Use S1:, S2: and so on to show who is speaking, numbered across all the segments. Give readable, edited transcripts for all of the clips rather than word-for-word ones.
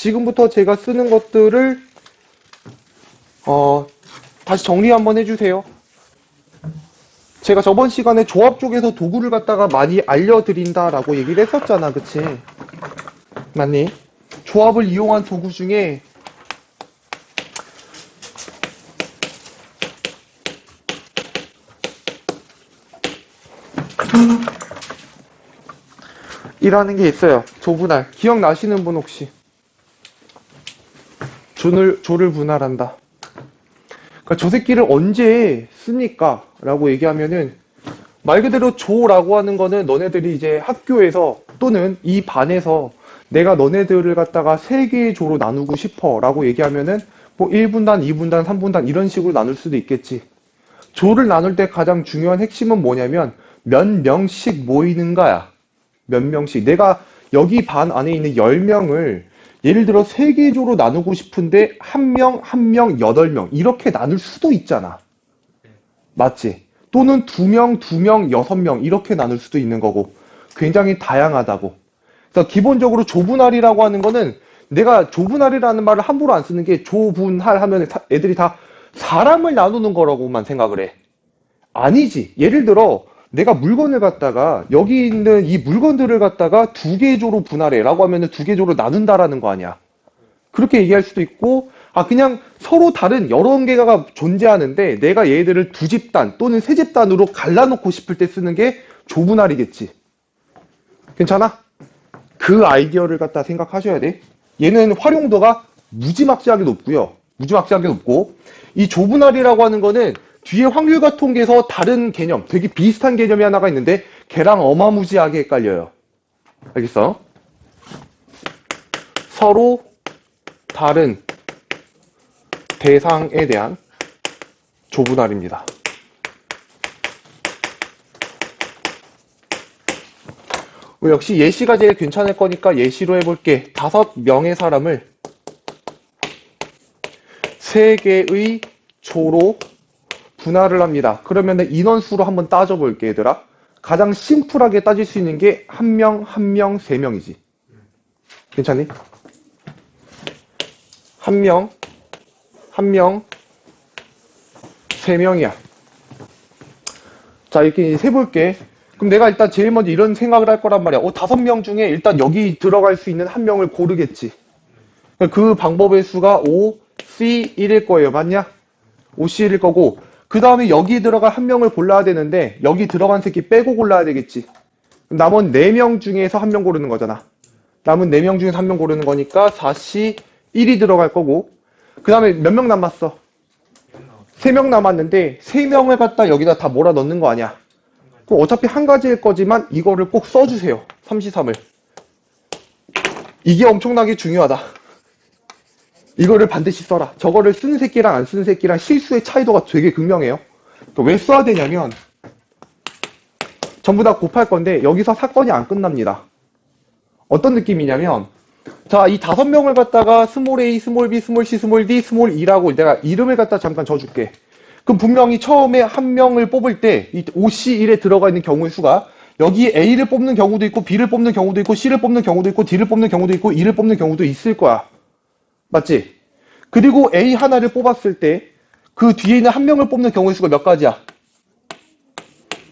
S1: 지금부터 제가 쓰는 것들을 다시 정리 한번 해주세요. 제가 저번 시간에 조합 쪽에서 도구를 갖다가 많이 알려드린다라고 얘기를 했었잖아. 그치? 맞니? 조합을 이용한 도구 중에 이라는 게 있어요. 조분할. 기억나시는 분 혹시? 조를 분할한다. 그러니까 저 새끼를 언제 씁니까? 라고 얘기하면은 말 그대로 조라고 하는 거는 너네들이 이제 학교에서 또는 이 반에서 내가 너네들을 갖다가 세 개의 조로 나누고 싶어 라고 얘기하면은 뭐 1분단, 2분단, 3분단 이런 식으로 나눌 수도 있겠지. 조를 나눌 때 가장 중요한 핵심은 뭐냐면 몇 명씩 모이는가야. 몇 명씩. 내가 여기 반 안에 있는 10명을 예를 들어 3개 조로 나누고 싶은데 한 명, 8명 이렇게 나눌 수도 있잖아. 맞지? 또는 2명, 2명, 6명 이렇게 나눌 수도 있는 거고 굉장히 다양하다고. 그래서 기본적으로 조분할이라고 하는 거는 내가 조분할이라는 말을 함부로 안 쓰는 게 조분할 하면 애들이 다 사람을 나누는 거라고만 생각을 해. 아니지. 예를 들어 내가 물건을 갖다가 여기 있는 이 물건들을 갖다가 2개 조로 분할해 라고 하면은 2개 조로 나눈다라는 거 아니야. 그렇게 얘기할 수도 있고 그냥 서로 다른 여러 개가 존재하는데 내가 얘들을 두 집단 또는 세 집단으로 갈라놓고 싶을 때 쓰는 게 조분할이겠지. 괜찮아? 그 아이디어를 갖다 생각하셔야 돼. 얘는 활용도가 무지막지하게 높고요. 무지막지하게 높고 이 조분할이라고 하는 거는 뒤에 확률과 통계에서 다른 개념, 되게 비슷한 개념이 하나가 있는데 걔랑 어마무지하게 헷갈려요. 알겠어? 서로 다른 대상에 대한 조분할입니다. 역시 예시가 제일 괜찮을 거니까 예시로 해볼게. 5명의 사람을 3개의 조로 분할을 합니다. 그러면 인원수로 한번 따져볼게, 얘들아. 가장 심플하게 따질 수 있는 게 1명, 1명, 3명이지. 괜찮니? 1명, 1명, 3명이야. 자, 이렇게 세볼게. 그럼 내가 일단 제일 먼저 이런 생각을 할 거란 말이야. 5명 중에 일단 여기 들어갈 수 있는 한 명을 고르겠지. 그 방법의 수가 5C1일 거예요. 맞냐? 5C1일 거고, 그 다음에 여기 들어갈 한 명을 골라야 되는데, 여기 들어간 새끼 빼고 골라야 되겠지. 그럼 남은 4명 중에서 한 명 고르는 거잖아. 남은 4명 중에서 한 명 고르는 거니까 4C1이 들어갈 거고, 그 다음에 몇 명 남았어? 3명 남았는데 3명을 갖다 여기다 다 몰아 넣는 거 아니야. 그럼 어차피 한 가지일 거지만 이거를 꼭 써주세요. 3C3을. 이게 엄청나게 중요하다. 이거를 반드시 써라. 저거를 쓰는 새끼랑 안 쓰는 새끼랑 실수의 차이도가 되게 극명해요. 왜 써야 되냐면 전부 다 곱할 건데 여기서 사건이 안 끝납니다. 어떤 느낌이냐면 자, 이 5명을 갖다가 스몰 a, 스몰 b, 스몰 c, 스몰 d, 스몰 e라고 내가 이름을 갖다 잠깐 줘줄게. 그럼 분명히 처음에 한 명을 뽑을 때 이 5C1에 들어가 있는 경우의 수가 여기 A를 뽑는 경우도 있고 B를 뽑는 경우도 있고 C를 뽑는 경우도 있고 D를 뽑는 경우도 있고 E를 뽑는 경우도 있을 거야. 맞지? 그리고 A 하나를 뽑았을 때 그 뒤에 있는 한 명을 뽑는 경우의 수가 몇 가지야?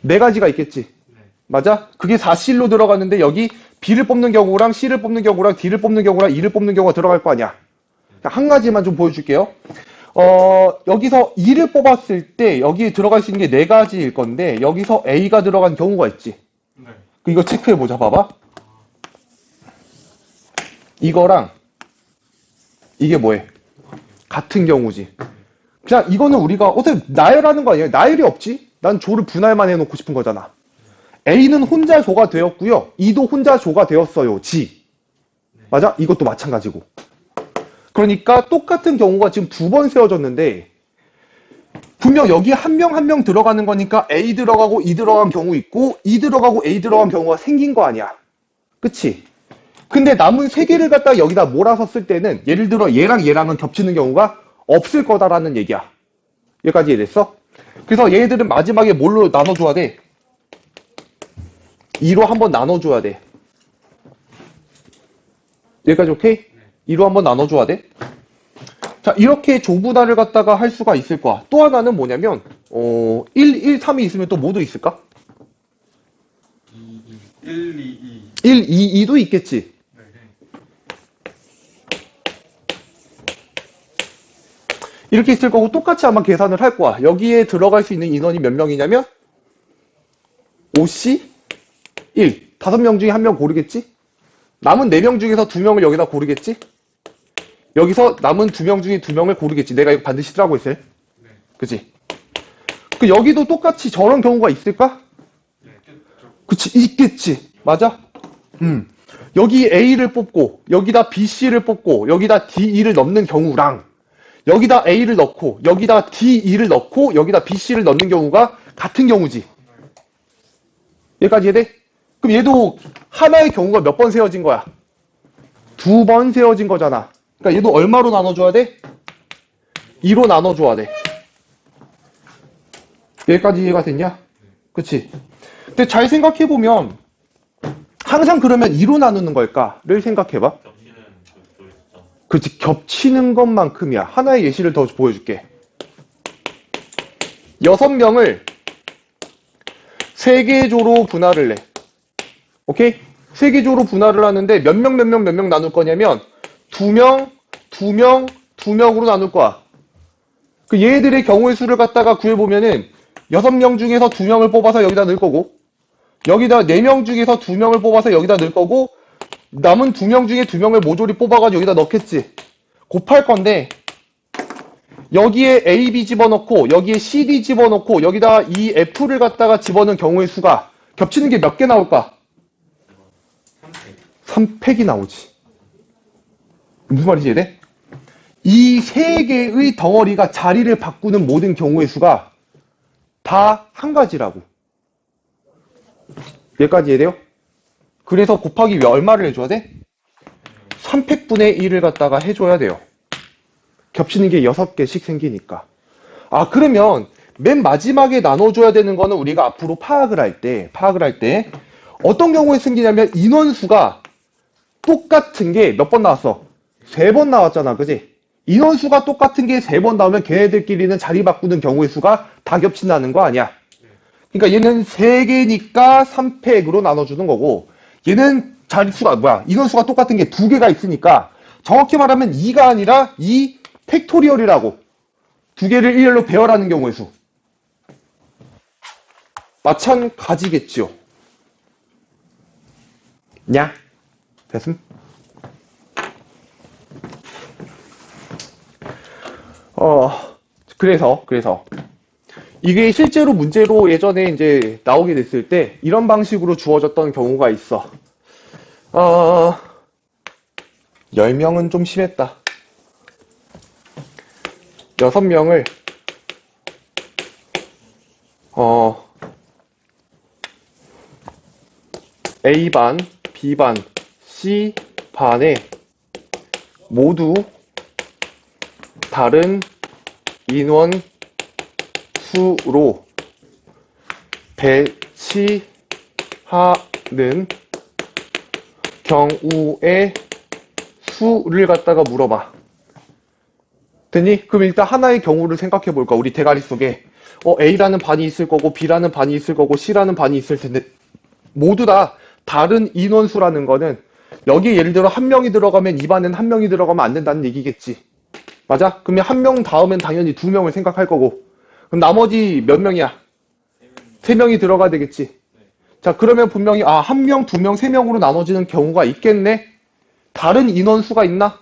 S1: 4가지가 있겠지. 맞아? 그게 4C로 들어갔는데 여기 B를 뽑는 경우랑 C를 뽑는 경우랑 D를 뽑는 경우랑 E를 뽑는 경우가 들어갈 거 아니야. 한 가지만 좀 보여줄게요. 여기서 E를 뽑았을 때 여기에 들어갈 수 있는 게 4가지일 건데 여기서 A가 들어간 경우가 있지. 네. 이거 체크해보자. 봐봐. 이거랑 이게 뭐해? 같은 경우지. 그냥 이거는 우리가 어떻게 나열하는 거 아니에요? 나열이 없지? 난 조를 분할만 해놓고 싶은 거잖아. A는 혼자 조가 되었고요. E도 혼자 조가 되었어요. G. 맞아? 이것도 마찬가지고. 그러니까 똑같은 경우가 지금 2번 세워졌는데 분명 여기 한 명 한 명 들어가는 거니까 A 들어가고 E 들어간 경우 있고 E 들어가고 A 들어간 경우가 생긴 거 아니야. 그치? 근데 남은 3개를 갖다가 여기다 몰아서 쓸 때는 예를 들어 얘랑 얘랑은 겹치는 경우가 없을 거다라는 얘기야. 여기까지 이해됐어? 그래서 얘들은 마지막에 뭘로 나눠줘야 돼? 2로 한번 나눠줘야 돼. 여기까지 오케이? 2로 한번 나눠줘야 돼. 자, 이렇게 조분할을 갖다가 할 수가 있을 거야. 또 하나는 뭐냐면, 1, 1, 3이 있으면 또 뭐도 있을까?
S2: 1, 2,
S1: 1, 2, 2도 있겠지.
S2: 네.
S1: 이렇게 있을 거고 똑같이 아마 계산을 할 거야. 여기에 들어갈 수 있는 인원이 몇 명이냐면 5C 1. 5명 중에 1명 고르겠지? 남은 4명 중에서 2명을 여기다 고르겠지? 여기서 남은 2명 중에 2명을 고르겠지. 내가 이거 반드시 쓰라고 했어요.
S2: 네.
S1: 그치? 그 여기도 똑같이 저런 경우가 있을까?
S2: 네, 있겠죠.
S1: 그치, 있겠지. 맞아? 여기 A를 뽑고, 여기다 BC를 뽑고, 여기다 D2를 넣는 경우랑, 여기다 A를 넣고, 여기다 D2를 넣고, 여기다 BC를 넣는 경우가 같은 경우지. 여기까지 이해돼? 그럼 얘도 하나의 경우가 몇 번 세워진 거야? 2번 세워진 거잖아. 그러니까 얘도 얼마로 나눠줘야 돼? 2로 나눠줘야 돼. 여기까지 이해가 됐냐? 그치? 근데 잘 생각해보면 항상 그러면 2로 나누는 걸까를 생각해봐.
S2: 겹치는 그 있죠.
S1: 그치, 겹치는 것만큼이야. 하나의 예시를 더 보여줄게. 6명을 3개 조로 분할을 해. 오케이? 3개 조로 분할을 하는데 몇 명 나눌 거냐면 2명, 2명, 2명으로 나눌 거야. 그 얘들의 경우의 수를 갖다가 구해보면은 6명 중에서 2명을 뽑아서 여기다 넣을 거고, 여기다 4명 중에서 2명을 뽑아서 여기다 넣을 거고, 남은 2명 중에 2명을 모조리 뽑아가지고 여기다 넣겠지. 곱할 건데, 여기에 A, B 집어넣고, 여기에 C, D 집어넣고, 여기다 이 F를 갖다가 집어넣은 경우의 수가 겹치는 게 몇 개 나올까? 3팩이 나오지. 무슨 말인지 이해돼? 이 3개의 덩어리가 자리를 바꾸는 모든 경우의 수가 다 한 가지라고. 여기까지 이해돼요? 그래서 곱하기 얼마를 해줘야 돼? 3팩분의 1을 갖다가 해줘야 돼요. 겹치는 게 6개씩 생기니까. 아, 그러면 맨 마지막에 나눠줘야 되는 거는 우리가 앞으로 파악을 할 때 어떤 경우에 생기냐면 인원수가 똑같은 게 몇 번 나왔어? 3번 나왔잖아. 그지? 인원수가 똑같은 게 3번 나오면 걔네들끼리는 자리 바꾸는 경우의 수가 다 겹친다는 거 아니야? 그러니까 얘는 3개니까 3팩으로 나눠주는 거고, 얘는 자릿수가 인원수가 똑같은 게 2개가 있으니까 정확히 말하면 2가 아니라 2 팩토리얼이라고. 2개를 1로 배열하는 경우의 수. 마찬가지겠지요. 냐? 됐음? 그래서 이게 실제로 문제로 예전에 이제 나오게 됐을 때 이런 방식으로 주어졌던 경우가 있어. 10명은 좀 심했다. 6명을 A반, B반, C반에 모두 다른 인원 수로 배치하는 경우의 수를 갖다가 물어봐. 됐니? 그럼 일단 하나의 경우를 생각해 볼까? 우리 대가리 속에 A라는 반이 있을 거고 B라는 반이 있을 거고 C라는 반이 있을 텐데 모두 다 다른 인원수라는 거는 여기에 예를 들어 한 명이 들어가면 이 반에는 한 명이 들어가면 안 된다는 얘기겠지. 맞아? 그러면 한 명 다음엔 당연히 2명을 생각할 거고, 그럼 나머지 몇 명이야? 3명이 들어가야 되겠지. 자, 그러면 분명히 1명, 2명, 3명으로 나눠지는 경우가 있겠네? 다른 인원수가 있나?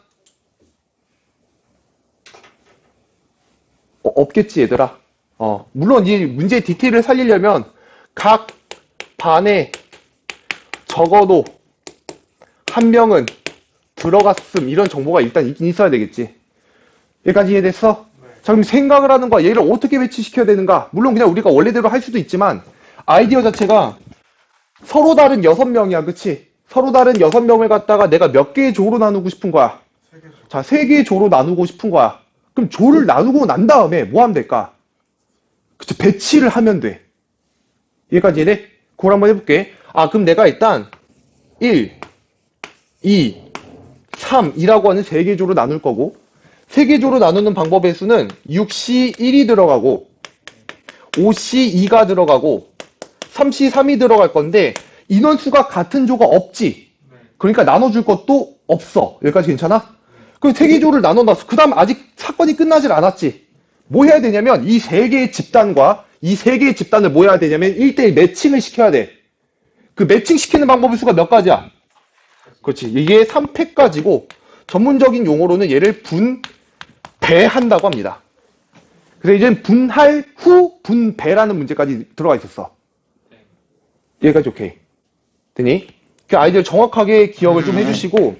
S1: 없겠지, 얘들아. 물론 이 문제 디테일을 살리려면 각 반에 적어도 한 명은 들어갔음 이런 정보가 일단 있긴 있어야 되겠지. 여기까지 이해됐어?
S2: 네.
S1: 자, 그럼 생각을 하는 거야. 얘를 어떻게 배치시켜야 되는가? 물론 그냥 우리가 원래대로 할 수도 있지만 아이디어 자체가 서로 다른 6명이야. 그치? 서로 다른 6명을 갖다가 내가 몇 개의 조로 나누고 싶은 거야?
S2: 3개.
S1: 자, 3개의 조로 나누고 싶은 거야. 그럼 조를 나누고 난 다음에 뭐 하면 될까? 그치? 배치를 하면 돼. 여기까지 이해돼? 그걸 한번 해볼게. 그럼 내가 일단 1, 2, 3이라고 하는 세 개 조로 나눌 거고, 세 개 조로 나누는 방법의 수는 6C 1이 들어가고 5C 2가 들어가고 3C 3이 들어갈 건데 인원수가 같은 조가 없지.
S2: 네.
S1: 그러니까 나눠줄 것도 없어. 여기까지 괜찮아? 그럼 세 개 조를 나눠놨어. 그 다음 아직 사건이 끝나질 않았지. 뭐 해야 되냐면 이 세 개의 집단과 이 세 개의 집단을 뭐 해야 되냐면 1대1 매칭을 시켜야 돼. 그 매칭 시키는 방법의 수가 몇 가지야? 그렇지. 이게 3패까지고 전문적인 용어로는 얘를 분배한다고 합니다. 그래서 이제 분할 후 분배라는 문제까지 들어가 있었어. 여기까지 오케이. 되니? 그 아이들 정확하게 기억을 좀 해주시고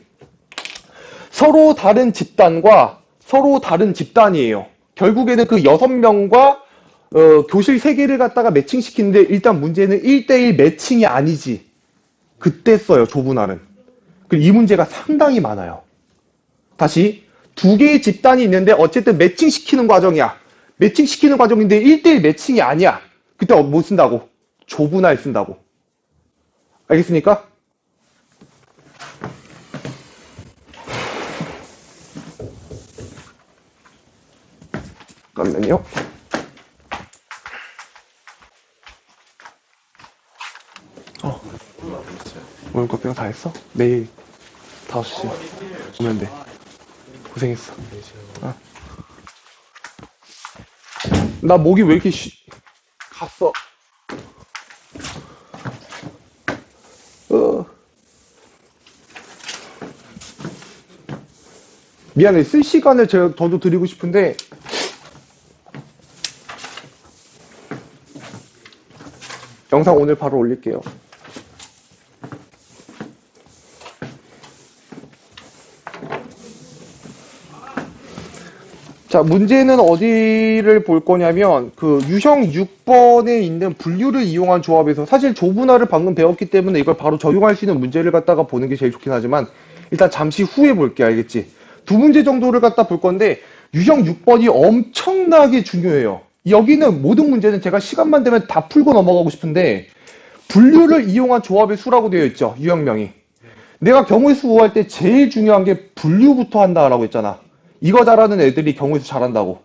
S1: 서로 다른 집단과 서로 다른 집단이에요. 결국에는 그 6명과 교실 3개를 갖다가 매칭시키는데 일단 문제는 1대1 매칭이 아니지. 그때 써요. 조분할은. 그리고 이 문제가 상당히 많아요. 다시 2개의 집단이 있는데 어쨌든 매칭시키는 과정이야. 매칭시키는 과정인데 1대1 매칭이 아니야. 그때 뭐 쓴다고? 조분할 쓴다고. 알겠습니까? 잠깐만요. 오늘 커피가 다 했어? 내일 5시 오면 돼. 고생했어. 나 목이 왜 이렇게 갔어? 미안해. 쓸 시간을 저도 드리고 싶은데 영상 오늘 바로 올릴게요. 자, 문제는 어디를 볼 거냐면 그 유형 6번에 있는 분류를 이용한 조합에서 사실 조분할을 방금 배웠기 때문에 이걸 바로 적용할 수 있는 문제를 갖다가 보는 게 제일 좋긴 하지만 일단 잠시 후에 볼게. 알겠지? 두 문제 정도를 갖다 볼 건데 유형 6번이 엄청나게 중요해요. 여기는 모든 문제는 제가 시간만 되면 다 풀고 넘어가고 싶은데 분류를 이용한 조합의 수라고 되어 있죠. 유형명이. 내가 경우의 수 구할 때 제일 중요한 게 분류부터 한다라고 했잖아. 이거 잘하는 애들이 경우의 수 잘한다고.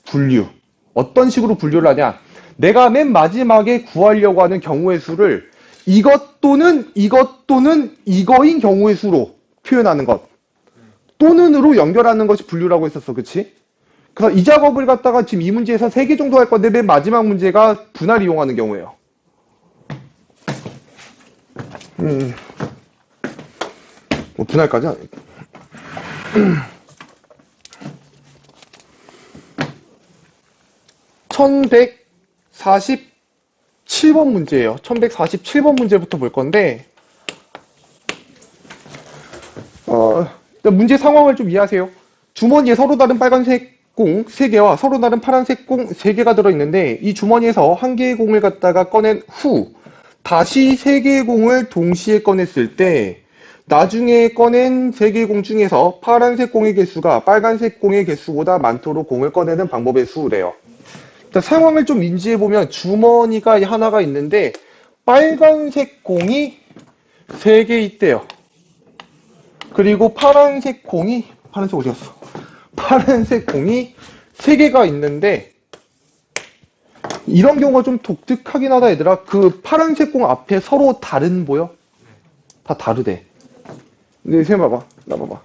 S1: 분류. 어떤 식으로 분류를 하냐. 내가 맨 마지막에 구하려고 하는 경우의 수를 이것 또는 이거인 경우의 수로 표현하는 것. 또는으로 연결하는 것이 분류라고 했었어. 그치? 그래서 이 작업을 갖다가 지금 이 문제에서 3개 정도 할 건데 맨 마지막 문제가 분할 이용하는 경우예요. 뭐 분할까지 안 해. 1147번 문제예요. 1147번 문제부터 볼 건데 일단 문제 상황을 좀 이해하세요. 주머니에 서로 다른 빨간색 공 3개와 서로 다른 파란색 공 3개가 들어있는데 이 주머니에서 한 개의 공을 갖다가 꺼낸 후 다시 3개의 공을 동시에 꺼냈을 때 나중에 꺼낸 3개의 공 중에서 파란색 공의 개수가 빨간색 공의 개수보다 많도록 공을 꺼내는 방법의 수래요. 일단 상황을 좀 인지해보면 주머니가 하나가 있는데 빨간색 공이 3개 있대요. 그리고 파란색 공이 파란색 어디 갔어? 파란색 공이 3개가 있는데 이런 경우가 좀 독특하긴 하다 얘들아. 그 파란색 공 앞에 서로 다른 보여? 다 다르대. 근데 생각해봐봐. 나 봐봐.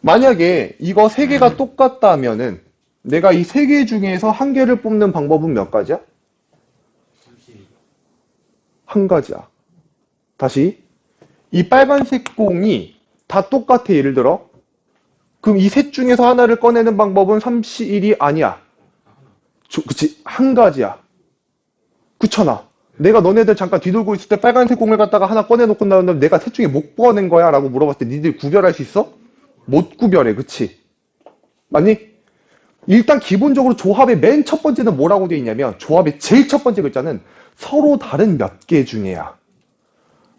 S1: 만약에 이거 3개가 똑같다면은 내가 이 3개 중에서 한 개를 뽑는 방법은 몇 가지야? 한 가지야. 다시 이 빨간색 공이 다 똑같아. 예를 들어 그럼 이 셋 중에서 하나를 꺼내는 방법은 3C1이 아니야. 그치? 한 가지야. 그렇잖아. 내가 너네들 잠깐 뒤돌고 있을 때 빨간색 공을 갖다가 하나 꺼내놓고 나오면 내가 셋 중에 못 꺼낸 거야? 라고 물어봤을 때 니들 구별할 수 있어? 못 구별해. 그치? 맞니? 일단 기본적으로 조합의 맨 첫 번째는 뭐라고 되어 있냐면 조합의 제일 첫 번째 글자는 서로 다른 몇 개 중에야.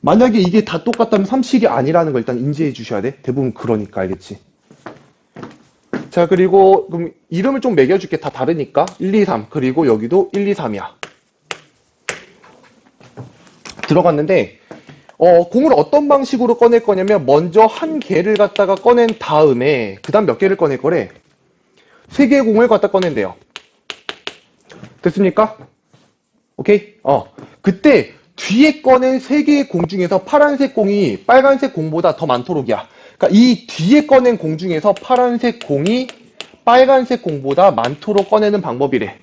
S1: 만약에 이게 다 똑같다면 3C1이 아니라는 걸 일단 인지해 주셔야 돼. 대부분 그러니까. 알겠지? 자, 그리고 그럼 이름을 좀 매겨줄게. 다 다르니까. 1, 2, 3. 그리고 여기도 1, 2, 3이야. 들어갔는데 공을 어떤 방식으로 꺼낼 거냐면 먼저 한 개를 갖다가 꺼낸 다음에 그 다음 몇 개를 꺼낼 거래? 세 개의 공을 갖다 꺼낸대요. 됐습니까? 오케이? 그때 뒤에 꺼낸 세 개의 공 중에서 파란색 공이 빨간색 공보다 더 많도록이야. 그러니까 이 뒤에 꺼낸 공 중에서 파란색 공이 빨간색 공보다 많도록 꺼내는 방법이래.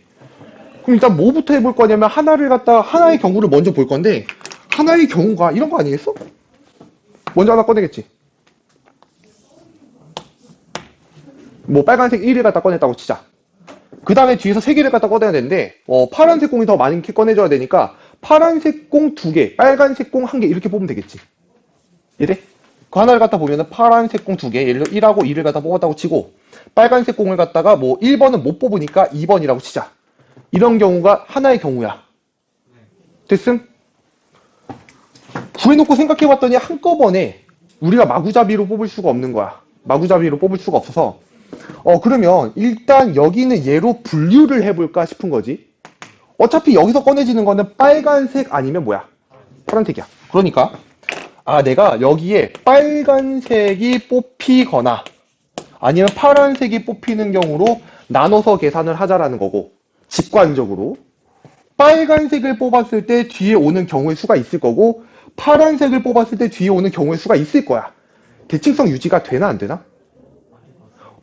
S1: 그럼 일단 뭐부터 해볼 거냐면 하나의 경우를 먼저 볼 건데 하나의 경우가 이런 거 아니겠어? 먼저 하나 꺼내겠지. 뭐 빨간색 1을 갖다 꺼냈다고 치자. 그 다음에 뒤에서 3개를 갖다 꺼내야 되는데 파란색 공이 더 많이 꺼내줘야 되니까 파란색 공 2개, 빨간색 공 1개 이렇게 뽑으면 되겠지. 이래? 그 하나를 갖다 보면은 파란색 공 2개, 예를 들어 1하고 2를 갖다 뽑았다고 치고 빨간색 공을 갖다가 뭐 1번은 못 뽑으니까 2번이라고 치자. 이런 경우가 하나의 경우야. 됐음? 구해놓고 생각해봤더니 한꺼번에 우리가 마구잡이로 뽑을 수가 없는 거야. 마구잡이로 뽑을 수가 없어서 그러면 일단 여기는 얘로 분류를 해볼까 싶은 거지. 어차피 여기서 꺼내지는 거는 빨간색 아니면 뭐야? 파란색이야. 그러니까 내가 여기에 빨간색이 뽑히거나 아니면 파란색이 뽑히는 경우로 나눠서 계산을 하자라는 거고, 직관적으로 빨간색을 뽑았을 때 뒤에 오는 경우의 수가 있을 거고 파란색을 뽑았을 때 뒤에 오는 경우의 수가 있을 거야. 대칭성 유지가 되나 안 되나?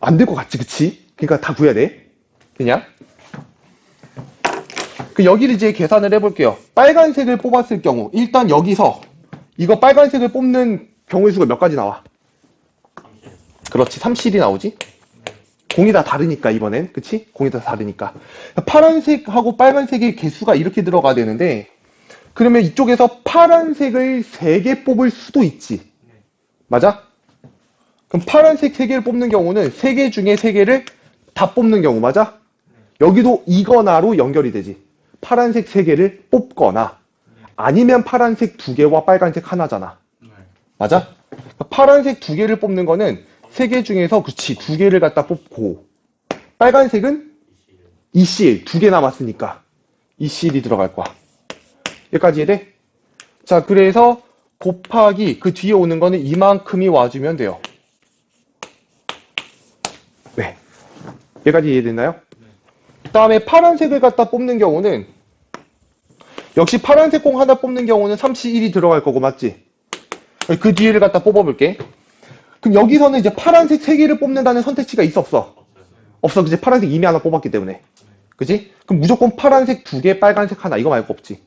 S1: 안 될 것 같지, 그치? 그러니까 다 구해야 돼. 그냥. 여기를 이제 계산을 해볼게요. 빨간색을 뽑았을 경우, 일단 여기서 이거 빨간색을 뽑는 경우의 수가 몇 가지 나와? 그렇지, 30이 나오지? 공이 다 다르니까, 이번엔. 그치? 공이 다 다르니까. 파란색하고 빨간색의 개수가 이렇게 들어가야 되는데, 그러면 이쪽에서 파란색을 3개 뽑을 수도 있지. 맞아? 그럼 파란색 3개를 뽑는 경우는 3개 중에 3개를 다 뽑는 경우, 맞아? 여기도 이거나로 연결이 되지. 파란색 3개를 뽑거나 아니면 파란색 2개와 빨간색 하나잖아. 맞아? 파란색 2개를 뽑는 거는 3개 중에서 그치 2개를 갖다 뽑고 빨간색은 ECL 2개 남았으니까 ECL이 들어갈 거야. 여기까지 이해돼? 자, 그래서 곱하기 그 뒤에 오는 거는 이만큼이 와주면 돼요. 네. 여기까지 이해됐나요? 그 다음에 파란색을 갖다 뽑는 경우는 역시 파란색 공 하나 뽑는 경우는 31이 들어갈 거고, 맞지? 그 뒤를 갖다 뽑아볼게. 그럼 여기서는 이제 파란색 3개를 뽑는다는 선택지가 있어, 없어? 없어. 그치? 파란색 이미 하나 뽑았기 때문에. 그치? 그럼 무조건 파란색 2개, 빨간색 하나. 이거 말고 없지.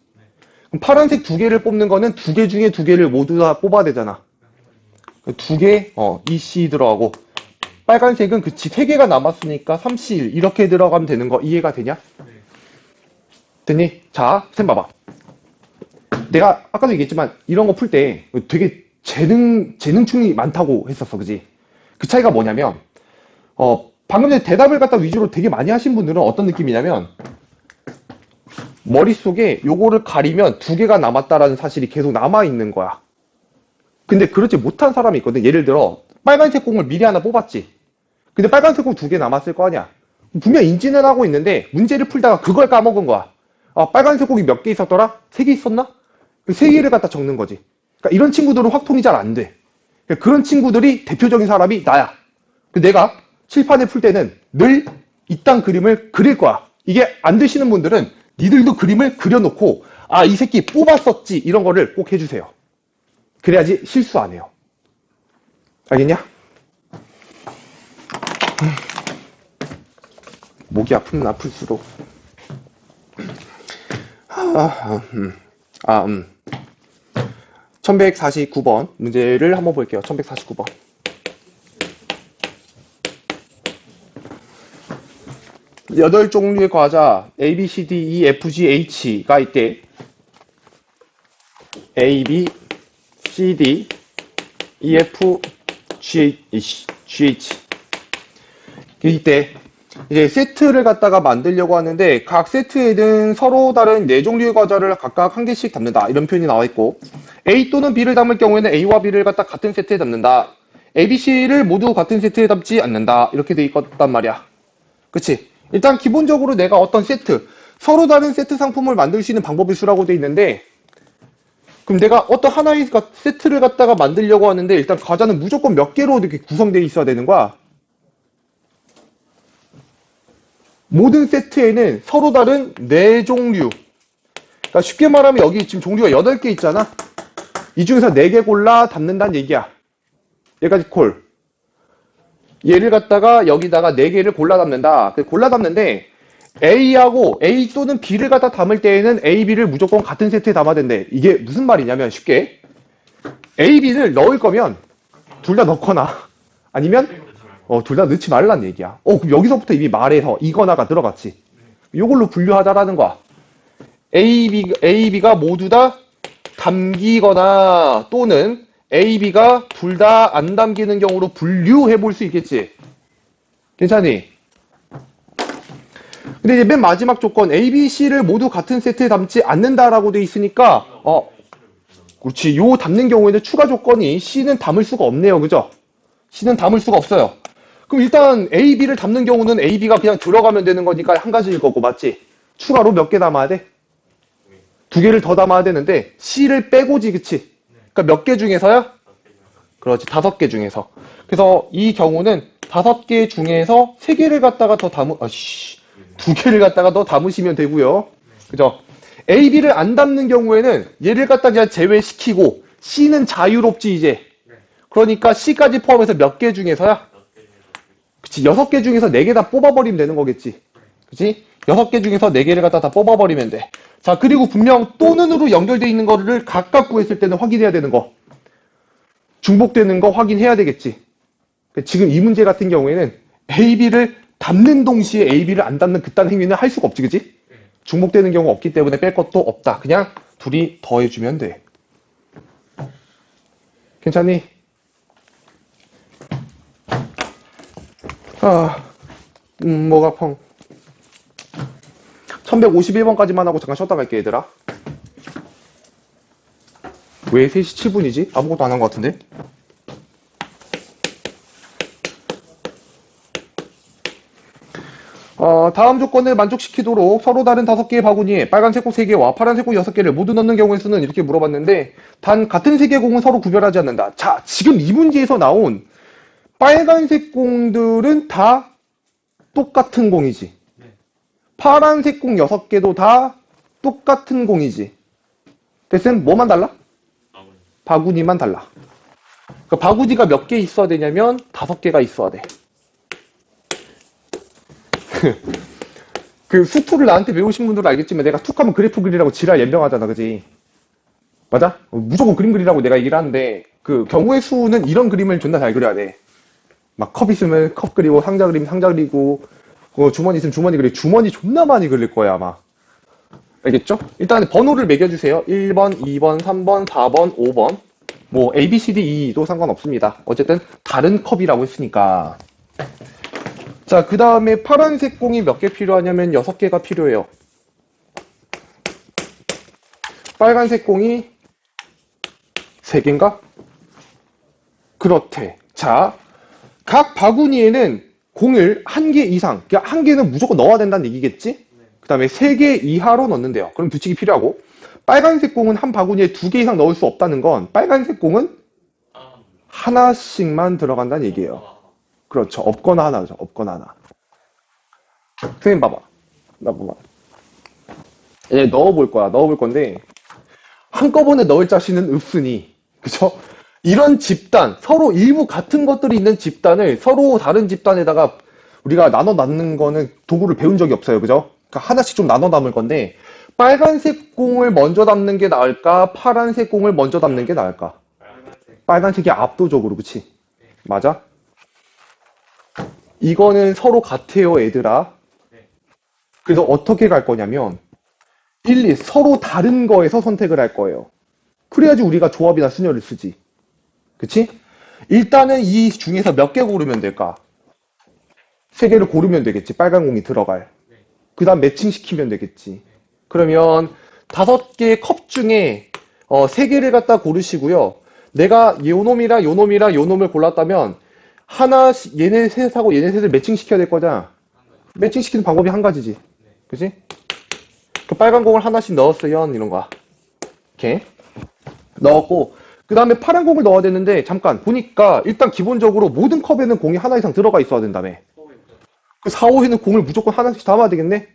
S1: 그럼 파란색 2개를 뽑는 거는 2개 중에 2개를 모두 다 뽑아야 되잖아. 2개, EC 들어가고. 빨간색은 그치. 3개가 남았으니까 31. 이렇게 들어가면 되는 거 이해가 되냐? 됐니? 자, 쌤 봐봐. 내가 아까도 얘기했지만 이런 거 풀 때 되게 재능충이 많다고 했었어. 그지? 그 차이가 뭐냐면, 방금 전에 대답을 갖다 위주로 되게 많이 하신 분들은 어떤 느낌이냐면, 머릿속에 요거를 가리면 2개가 남았다라는 사실이 계속 남아있는 거야. 근데 그렇지 못한 사람이 있거든. 예를 들어, 빨간색 공을 미리 하나 뽑았지. 근데 빨간색 공 2개 남았을 거 아니야. 분명 인지는 하고 있는데, 문제를 풀다가 그걸 까먹은 거야. 빨간색 공이 몇 개 있었더라? 3개 있었나? 그 3개를 갖다 적는 거지. 그러니까 이런 친구들은 확통이 잘 안 돼. 그러니까 그런 친구들이 대표적인 사람이 나야. 내가 칠판에 풀 때는 늘 이딴 그림을 그릴 거야. 이게 안 되시는 분들은 니들도 그림을 그려놓고 이 새끼 뽑았었지 이런 거를 꼭 해주세요. 그래야지 실수 안 해요. 알겠냐? 목이 아프면 아플수록 1149번 문제를 한번 볼게요. 1149번. 여덟 종류의 과자 A, B, C, D, E, F, G, H가 있대. A, B, C, D, E, F, G, H. 이때 이제 세트를 갖다가 만들려고 하는데 각 세트에는 서로 다른 4종류의 과자를 각각 한 개씩 담는다. 이런 표현이 나와 있고, A 또는 B를 담을 경우에는 A와 B를 갖다 같은 세트에 담는다. A, B, C를 모두 같은 세트에 담지 않는다. 이렇게 돼 있단 말이야. 그치? 일단 기본적으로 내가 어떤 세트, 서로 다른 세트 상품을 만들 수 있는 방법이 수라고 돼 있는데, 그럼 내가 어떤 하나의 세트를 갖다가 만들려고 하는데 일단 과자는 무조건 몇 개로 이렇게 구성되어 있어야 되는 거야. 모든 세트에는 서로 다른 4종류. 그러니까 쉽게 말하면 여기 지금 종류가 8개 있잖아. 이 중에서 4개 골라 담는다는 얘기야. 얘까지 콜. 얘를 갖다가 여기다가 4개를 골라 담는다. 골라 담는데 A하고 A 또는 B를 갖다 담을 때에는 A, B를 무조건 같은 세트에 담아야 된대. 이게 무슨 말이냐면 쉽게 A, B를 넣을 거면 둘 다 넣거나 아니면 둘 다 넣지 말라는 얘기야. 그럼 여기서부터 이미 말해서 이거나가 들어갔지. 이걸로 분류하자라는 거야. A, B가 모두 다 담기거나 또는 A, B가 둘 다 안 담기는 경우로 분류해 볼 수 있겠지. 괜찮니? 근데 이제 맨 마지막 조건 A, B, C를 모두 같은 세트에 담지 않는다라고 돼 있으니까 그렇지. 요 담는 경우에는 추가 조건이 C는 담을 수가 없네요. 그죠? C는 담을 수가 없어요. 그럼 일단 A, B를 담는 경우는 A, B가 그냥 들어가면 되는 거니까 한 가지일 거고 맞지? 추가로 몇 개 담아야 돼? 2개를 더 담아야 되는데 C를 빼고지 그치? 그러니까 몇 개 중에서야? 그렇지. 5개 중에서. 그래서 이 경우는 5개 중에서 3개를 갖다가 더 2개를 갖다가 더 담으시면 되고요. 그죠? A, B를 안 담는 경우에는 얘를 갖다 그냥 제외시키고 C는 자유롭지 이제. 그러니까 C까지 포함해서 몇 개 중에서야? 그치. 6개 중에서 4개 다 뽑아버리면 되는 거겠지. 그치? 6개 중에서 4개를 갖다 다 뽑아버리면 돼. 자, 그리고 분명 또는으로 연결되어 있는 거를 각각 구했을 때는 확인해야 되는 거. 중복되는 거 확인해야 되겠지. 지금 이 문제 같은 경우에는 A, B를 담는 동시에 A, B를 안 담는 그딴 행위는 할 수가 없지, 그치? 중복되는 경우 없기 때문에 뺄 것도 없다. 그냥 둘이 더해주면 돼. 괜찮니? 뭐가 펑. 1151번까지만 하고 잠깐 쉬었다 갈게, 얘들아. 왜 3시 7분이지? 아무것도 안 한 것 같은데? 다음 조건을 만족시키도록 서로 다른 5개의 바구니에 빨간색 공 3개와 파란색 공 6개를 모두 넣는 경우의 수는 이렇게 물어봤는데 단 같은 색의 공은 서로 구별하지 않는다. 자, 지금 이 문제에서 나온 빨간색 공들은 다 똑같은 공이지. 파란색 공 6개도 다 똑같은 공이지. 됐음? 뭐만 달라? 바구니만 달라. 그러니까 바구니가 몇 개 있어야 되냐면 5개가 있어야 돼. 그 수투를 나한테 배우신 분들은 알겠지만 내가 툭하면 그래프 그리라고 지랄 연병하잖아, 그지? 맞아? 무조건 그림 그리라고 내가 얘기를 하는데 그 경우의 수는 이런 그림을 존나 잘 그려야 돼. 막 컵 있으면 컵 그리고 상자 그리면 상자 그리고 주머니 있으면 주머니 그리고 주머니 존나 많이 그릴 거야 아마. 알겠죠? 일단 번호를 매겨주세요. 1번, 2번, 3번, 4번, 5번. 뭐 A, B, C, D, E도 상관없습니다. 어쨌든 다른 컵이라고 했으니까. 자, 그 다음에 파란색 공이 몇 개 필요하냐면 6개가 필요해요. 빨간색 공이 3개인가? 그렇대. 자, 각 바구니에는 공을 1개 이상, 그러니까 1개는 무조건 넣어야 된다는 얘기겠지? 그 다음에 3개 이하로 넣는데요. 그럼 규칙이 필요하고, 빨간색 공은 한 바구니에 2개 이상 넣을 수 없다는 건 빨간색 공은 하나씩만 들어간다는 얘기예요. 그렇죠. 없거나 하나죠. 없거나 하나. 선생님 봐봐. 나 봐봐. 얘 넣어볼 거야. 넣어볼 건데 한꺼번에 넣을 자신은 없으니 그죠? 이런 집단, 서로 일부 같은 것들이 있는 집단을 서로 다른 집단에다가 우리가 나눠 놨는 거는 도구를 배운 적이 없어요. 그죠? 그러니까 하나씩 좀 나눠 담을 건데 빨간색 공을 먼저 담는 게 나을까? 파란색 공을 먼저 담는 게 나을까? 빨간색이 압도적으로, 그치? 맞아? 이거는 서로 같아요, 얘들아. 그래서 어떻게 갈 거냐면 1, 2 서로 다른 거에서 선택을 할 거예요. 그래야지 우리가 조합이나 순열을 쓰지. 그치? 일단은 이 중에서 몇 개 고르면 될까? 3개를 고르면 되겠지. 빨간 공이 들어갈. 그 다음 매칭시키면 되겠지. 그러면 5개의 컵 중에 3개를 갖다 고르시고요. 내가 요 놈이랑 요 놈이랑 요 놈을 골랐다면 하나씩 얘네 셋하고 얘네 셋을 매칭시켜야 될 거잖아. 매칭시키는 방법이 한 가지지. 그치? 그 빨간 공을 하나씩 넣었어요. 이런 거야. 오케이. 넣었고, 그 다음에 파란 공을 넣어야 되는데, 잠깐, 보니까, 일단 기본적으로 모든 컵에는 공이 하나 이상 들어가 있어야 된다며. 그 4, 5에는 공을 무조건 하나씩 담아야 되겠네?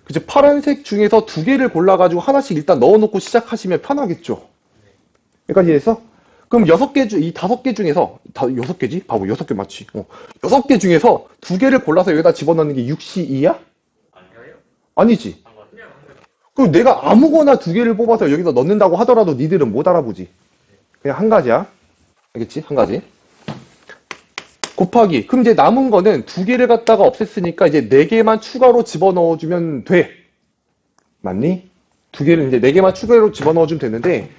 S1: 그치, 파란색 중에서 두 개를 골라가지고 하나씩 일단 넣어놓고 시작하시면 편하겠죠. 여기까지 이해했어? 그럼 6개 이 5개 중에서, 6개지? 바보, 6개 맞지? 6개 중에서 두 개를 골라서 여기다 집어넣는 게 6C2야?
S2: 아니요?
S1: 아니지.
S2: 상관이요?
S1: 그럼 내가 아무거나 두 개를 뽑아서 여기다 넣는다고 하더라도 니들은 못 알아보지. 그냥 한 가지야. 알겠지? 한 가지. 곱하기. 그럼 이제 남은 거는 두 개를 갖다가 없앴으니까 이제 네 개만 추가로 집어넣어주면 돼. 맞니? 두 개를 이제 네 개만 추가로 집어넣어주면 되는데,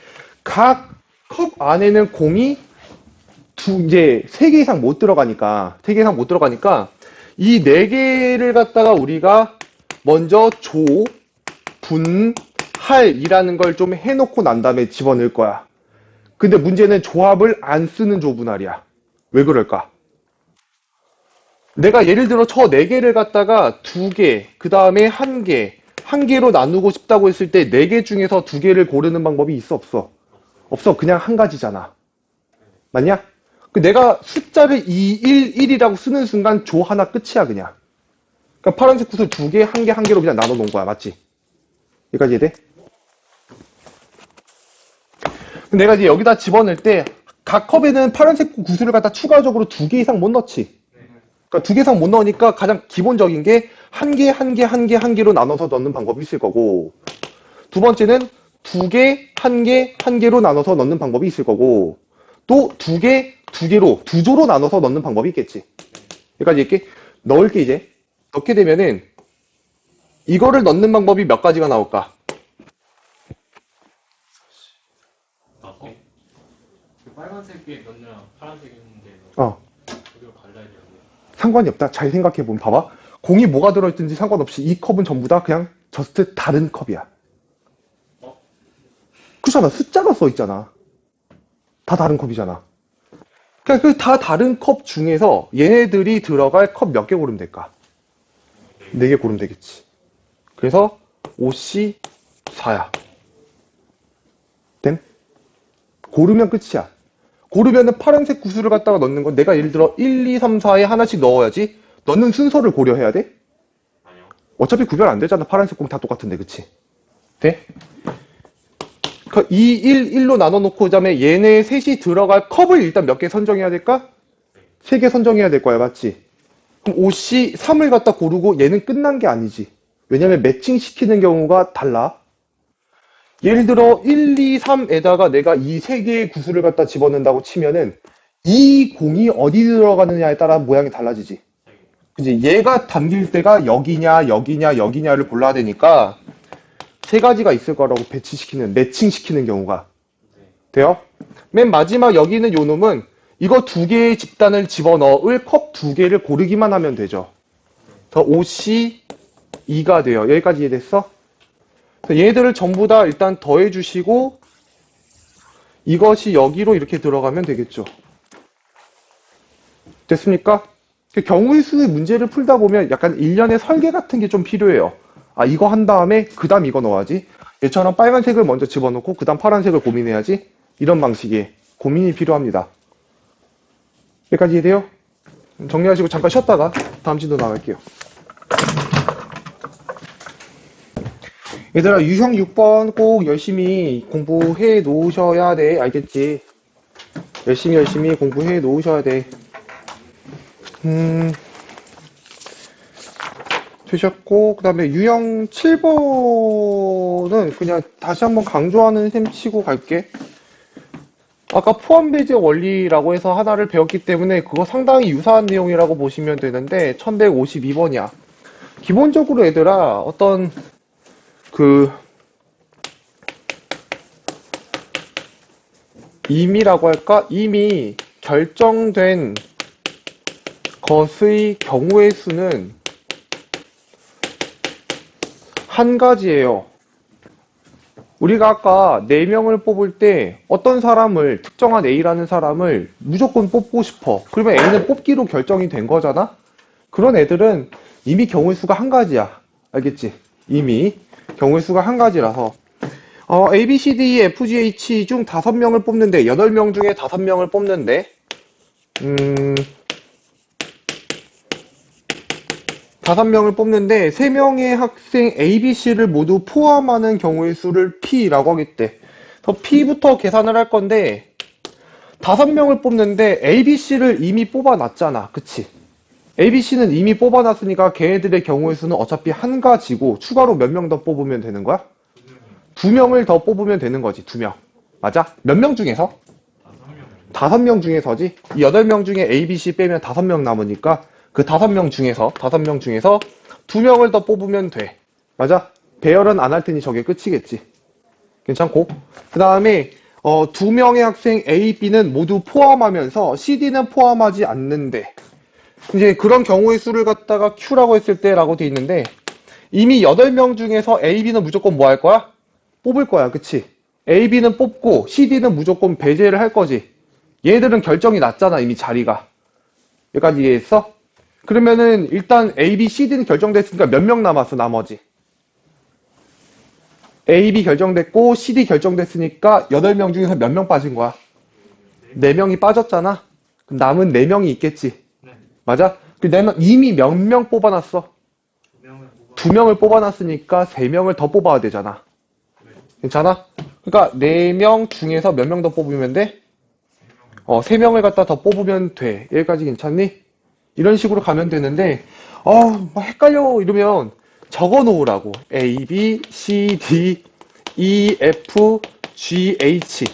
S1: 각 컵 안에는 공이 이제 세 개 이상 못 들어가니까, 세 개 이상 못 들어가니까, 이 네 개를 갖다가 우리가 먼저 조, 분, 할이라는 걸 좀 해놓고 난 다음에 집어넣을 거야. 근데 문제는 조합을 안 쓰는 조분할이야. 왜 그럴까? 내가 예를 들어 저 네 개를 갖다가 두 개, 그 다음에 한 개, 한 개로 나누고 싶다고 했을 때 네 개 중에서 두 개를 고르는 방법이 있어, 없어? 없어. 그냥 한 가지잖아. 맞냐? 내가 숫자를 2, 1, 1이라고 쓰는 순간 조 하나 끝이야, 그냥. 그러니까 파란색 구슬 두 개, 한 개, 한 개로 그냥 나눠 놓은 거야. 맞지? 여기까지 이해돼? 내가 이제 여기다 집어넣을 때 각 컵에는 파란색 구슬을 갖다 추가적으로 두 개 이상 못 넣지. 그러니까 두 개 이상 못 넣으니까 가장 기본적인 게 한 개, 한 개, 한 개, 한 개로 나눠서 넣는 방법이 있을 거고, 두 번째는 두 개, 한 개, 한 개로 나눠서 넣는 방법이 있을 거고, 또 두 개, 두 개로, 두 조로 나눠서 넣는 방법이 있겠지. 여기까지 이렇게 넣을게 이제. 넣게 되면은 이거를 넣는 방법이 몇 가지가 나올까?
S2: 그 빨간색에 넣냐 파란색에 있는데
S1: 어,
S2: 어디로 갈라야 돼요?
S1: 상관이 없다. 잘 생각해보면 봐봐. 공이 뭐가 들어있든지 상관없이 이 컵은 전부 다 그냥 저스트 다른 컵이야.
S2: 어?
S1: 그렇잖아. 숫자가 써있잖아. 다 다른 컵이잖아. 그러니까 그 다 다른 컵 중에서 얘네들이 들어갈 컵 몇 개 고르면 될까? 4개 고르면 되겠지. 그래서 OC4야. 됨? 고르면 끝이야. 고르면은 파란색 구슬을 갖다가 넣는 건 내가 예를 들어 1, 2, 3, 4에 하나씩 넣어야지. 넣는 순서를 고려해야 돼?
S2: 아니요.
S1: 어차피 구별 안 되잖아. 파란색 공 다 똑같은데, 그치? 돼? 그 2, 1, 1로 나눠놓고 그다음에 얘네 셋이 들어갈 컵을 일단 몇 개 선정해야 될까? 3개 선정해야 될 거야, 맞지? 그럼 OC 3을 갖다 고르고 얘는 끝난 게 아니지. 왜냐면 매칭시키는 경우가 달라. 예를 들어 1, 2, 3에다가 내가 이 세 개의 구슬을 갖다 집어넣는다고 치면은 이 공이 어디 들어가느냐에 따라 모양이 달라지지. 그지? 얘가 담길 때가 여기냐, 여기냐, 여기냐를 골라야 되니까 세 가지가 있을 거라고 배치시키는, 매칭시키는 경우가 돼요. 맨 마지막 여기 있는 요 놈은 이거 두 개의 집단을 집어넣을 컵 두 개를 고르기만 하면 되죠. 더 OC 2가 돼요. 여기까지 이해됐어? 그래서 얘들을 전부 다 일단 더해 주시고 이것이 여기로 이렇게 들어가면 되겠죠. 됐습니까? 경우의 수의 문제를 풀다 보면 약간 일련의 설계 같은 게 좀 필요해요. 아, 이거 한 다음에 그 다음 이거 넣어야지. 얘처럼 빨간색을 먼저 집어넣고 그 다음 파란색을 고민해야지. 이런 방식의 고민이 필요합니다. 여기까지 이해돼요? 정리하시고 잠깐 쉬었다가 다음 진도 나갈게요. 얘들아, 유형 6번 꼭 열심히 공부해 놓으셔야 돼. 알겠지? 열심히 공부해 놓으셔야 돼. 되셨고, 그 다음에 유형 7번은 그냥 다시 한번 강조하는 셈 치고 갈게. 아까 포함배제 원리라고 해서 하나를 배웠기 때문에 그거 상당히 유사한 내용이라고 보시면 되는데 1152번이야. 기본적으로 얘들아 어떤 임의라고 할까? 이미 결정된 것의 경우의 수는 한 가지예요. 우리가 아까 4명을 뽑을 때 어떤 사람을, 특정한 A라는 사람을 무조건 뽑고 싶어. 그러면 A는 뽑기로 결정이 된 거잖아? 그런 애들은 이미 경우의 수가 한 가지야. 알겠지? 이미 경우의 수가 한 가지라서 A, B, C, D, E, F, G, H 중 5명을 뽑는데, 8명 중에 5명을 뽑는데, 5명을 뽑는데, 3명의 학생 A, B, C를 모두 포함하는 경우의 수를 P라고 하겠대. 그래서 P부터 계산을 할 건데, 5명을 뽑는데, A, B, C를 이미 뽑아놨잖아. 그치? A, B, C는 이미 뽑아놨으니까 걔네들의 경우의 수는 어차피 한 가지고, 추가로 몇 명 더 뽑으면 되는 거야? 2명을 더 뽑으면 되는 거지, 2명. 맞아? 몇 명 중에서? 5명 중에서지. 이 8명 중에 A, B, C 빼면 5명 남으니까 그 5명 중에서 2명을 더 뽑으면 돼. 맞아? 배열은 안 할 테니 저게 끝이겠지. 괜찮고. 그 다음에 2명의 학생 A, B는 모두 포함하면서 CD는 포함하지 않는데 이제 그런 경우의 수를 갖다가 Q라고 했을 때라고 돼 있는데 이미 8명 중에서 A, B는 무조건 뭐 할 거야? 뽑을 거야. 그치? A, B는 뽑고 CD는 무조건 배제를 할 거지. 얘들은 결정이 났잖아. 이미 자리가. 여기까지 이해했어? 그러면은 일단 A, B, CD는 결정됐으니까 몇 명 남았어 나머지? A, B 결정됐고 CD 결정됐으니까 8명 중에서 몇 명 빠진 거야? 4명이 빠졌잖아. 그럼 남은 4명이 있겠지.
S2: 네.
S1: 맞아? 그 4명 이미 몇 명 뽑아놨어? 2명을 뽑아놨으니까 3명을 더 뽑아야 되잖아. 괜찮아? 그러니까 4명 중에서 몇 명 더 뽑으면 돼? 3명을 갖다 더 뽑으면 돼. 여기까지 괜찮니? 이런 식으로 가면 되는데 막 헷갈려 이러면 적어 놓으라고. A, B, C, D, E, F, G, H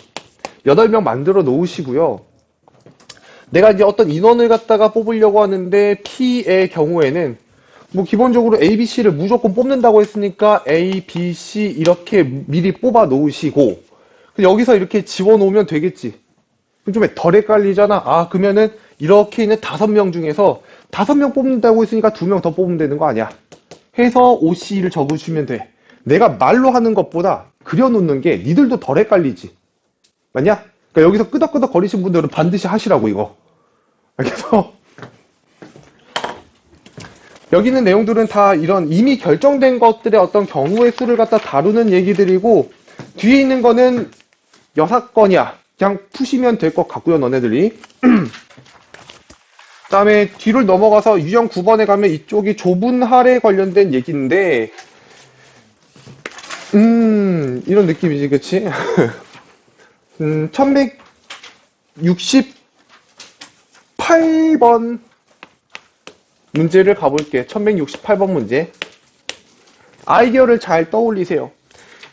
S1: 8명 만들어 놓으시고요. 내가 이제 어떤 인원을 갖다가 뽑으려고 하는데 P의 경우에는 뭐 기본적으로 A, B, C를 무조건 뽑는다고 했으니까 A, B, C 이렇게 미리 뽑아 놓으시고 여기서 이렇게 지워 놓으면 되겠지. 좀 덜 헷갈리잖아. 아, 그러면은 이렇게 있는 5명 중에서 5명 뽑는다고 했으니까 2명 더 뽑으면 되는 거 아니야. 해서 OC를 적으시면 돼. 내가 말로 하는 것보다 그려놓는 게 니들도 덜 헷갈리지. 맞냐? 그러니까 여기서 끄덕끄덕 거리신 분들은 반드시 하시라고 이거. 그래서 여기 있는 내용들은 다 이런 이미 결정된 것들의 어떤 경우의 수를 갖다 다루는 얘기들이고 뒤에 있는 거는 여사건이야. 그냥 푸시면 될 것 같고요, 너네들이. 그 다음에 뒤를 넘어가서 유형 9번에 가면 이쪽이 조분할에 관련된 얘기인데 이런 느낌이지, 그치? 1168번 문제를 가볼게. 1168번 문제. 아이디어를 잘 떠올리세요.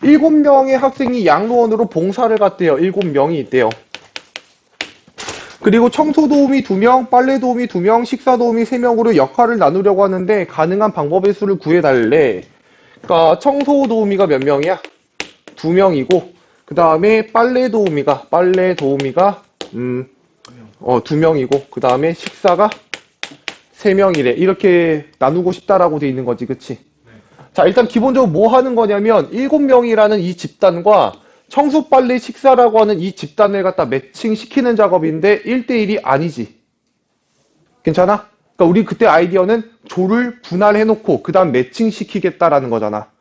S1: 7명의 학생이 양로원으로 봉사를 갔대요. 7명이 있대요. 그리고 청소도우미 2명, 빨래도우미 2명, 식사도우미 3명으로 역할을 나누려고 하는데 가능한 방법의 수를 구해달래. 그러니까 청소도우미가 몇 명이야? 2명이고 그 다음에 빨래도우미가 2명이고 그 다음에 식사가 3명이래. 이렇게 나누고 싶다라고 돼 있는 거지. 그치? 자, 일단 기본적으로 뭐 하는 거냐면 7명이라는 이 집단과 청소, 빨래, 식사라고 하는 이 집단을 갖다 매칭시키는 작업인데 1대1이 아니지. 괜찮아? 그러니까 우리 그때 아이디어는 조를 분할해놓고 그 다음 매칭시키겠다라는 거잖아.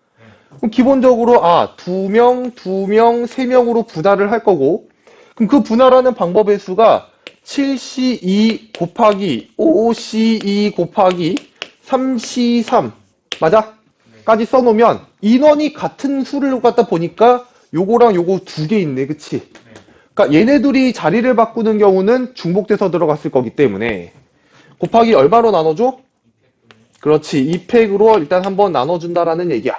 S1: 그럼 기본적으로 2명, 3명으로 분할을 할 거고 그럼 그 분할하는 방법의 수가 7C2 곱하기 5C2 곱하기 3C3 맞아? 까지 써놓으면 인원이 같은 수를 갖다 보니까 요거랑 요거 2개 있네. 그치? 그러니까 얘네들이 자리를 바꾸는 경우는 중복돼서 들어갔을 거기 때문에 곱하기 얼마로 나눠줘? 그렇지. 2팩으로 일단 한번 나눠준다라는 얘기야.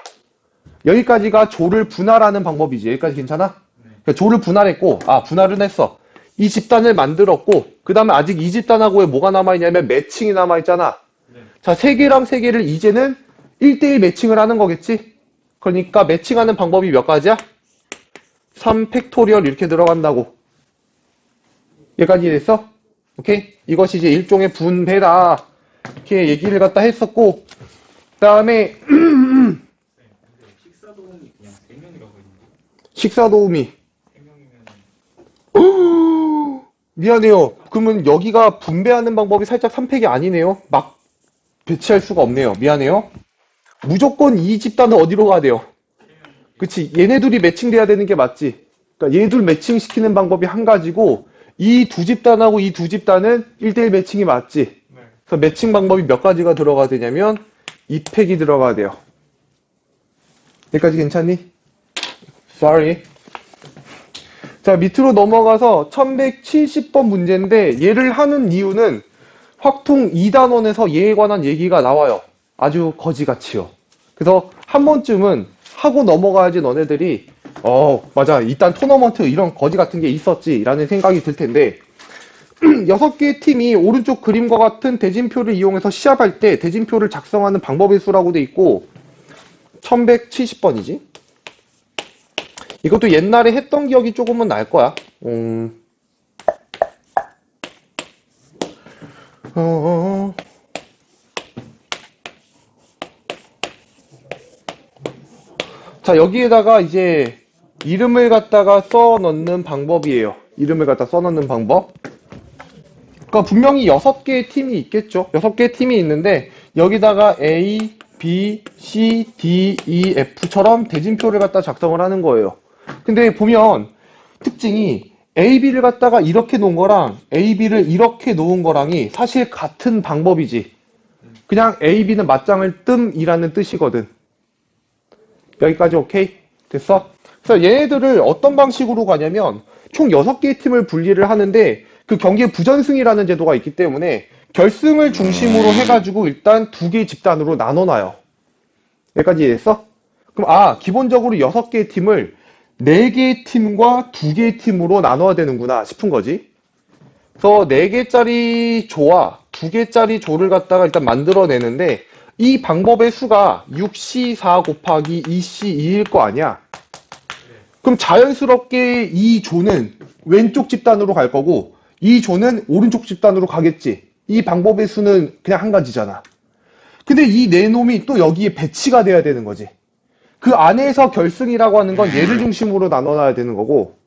S1: 여기까지가 조를 분할하는 방법이지. 여기까지 괜찮아? 그러니까 조를 분할했고 분할은 했어. 이 집단을 만들었고 그 다음에 아직 이 집단하고의 뭐가 남아있냐면 매칭이 남아있잖아. 자, 3개랑 3개를 이제는 1대1 매칭을 하는 거겠지? 그러니까 매칭하는 방법이 몇 가지야? 3팩토리얼 이렇게 들어간다고. 여기까지 됐어? 오케이? 이것이 이제 일종의 분배다. 이렇게 얘기를 갖다 했었고 그 다음에
S2: 식사도우미 그냥 3명이라고 했는데
S1: 식사도우미
S2: 3명이면
S1: 미안해요. 그러면 여기가 분배하는 방법이 살짝 3팩이 아니네요. 막 배치할 수가 없네요. 미안해요. 무조건 이 집단은 어디로 가야 돼요? 그치. 얘네들이 매칭돼야 되는 게 맞지. 그러니까 얘들 매칭시키는 방법이 한 가지고 이 두 집단하고 이 두 집단은 1대1 매칭이 맞지.
S2: 네.
S1: 그래서 매칭 방법이 몇 가지가 들어가야 되냐면 이 팩이 들어가야 돼요. 여기까지 괜찮니? Sorry. 자, 밑으로 넘어가서 1170번 문제인데 얘를 하는 이유는 확통 2단원에서 얘에 관한 얘기가 나와요. 아주 거지같이요. 그래서 한 번쯤은 하고 넘어가야지 너네들이 맞아. 이딴 토너먼트 이런 거지 같은 게 있었지 라는 생각이 들 텐데 6개의 팀이 오른쪽 그림과 같은 대진표를 이용해서 시합할 때 대진표를 작성하는 방법의 수라고 돼 있고 1170번이지. 이것도 옛날에 했던 기억이 조금은 날 거야. 자, 여기에다가 이제 이름을 갖다가 써 넣는 방법이에요. 이름을 갖다 써 넣는 방법. 그러니까 분명히 6개의 팀이 있겠죠. 6개의 팀이 있는데 여기다가 A, B, C, D, E, F처럼 대진표를 갖다 작성을 하는 거예요. 근데 보면 특징이 A, B를 갖다가 이렇게 놓은 거랑 A, B를 이렇게 놓은 거랑이 사실 같은 방법이지. 그냥 A, B는 맞짱을 뜸이라는 뜻이거든. 여기까지 오케이? 됐어? 그래서 얘네들을 어떤 방식으로 가냐면 총 6개의 팀을 분리를 하는데 그 경기에 부전승이라는 제도가 있기 때문에 결승을 중심으로 해가지고 일단 2개의 집단으로 나눠놔요. 여기까지 이해했어? 그럼 기본적으로 6개의 팀을 4개의 팀과 2개의 팀으로 나눠야 되는구나 싶은 거지. 그래서 4개짜리 조와 2개짜리 조를 갖다가 일단 만들어내는데 이 방법의 수가 6C4 곱하기 2C2일 거 아니야. 그럼 자연스럽게 이 조는 왼쪽 집단으로 갈 거고 이 조는 오른쪽 집단으로 가겠지. 이 방법의 수는 그냥 한 가지잖아. 근데 이 네 놈이 또 여기에 배치가 돼야 되는 거지. 그 안에서 결승이라고 하는 건 얘를 중심으로 나눠놔야 되는 거고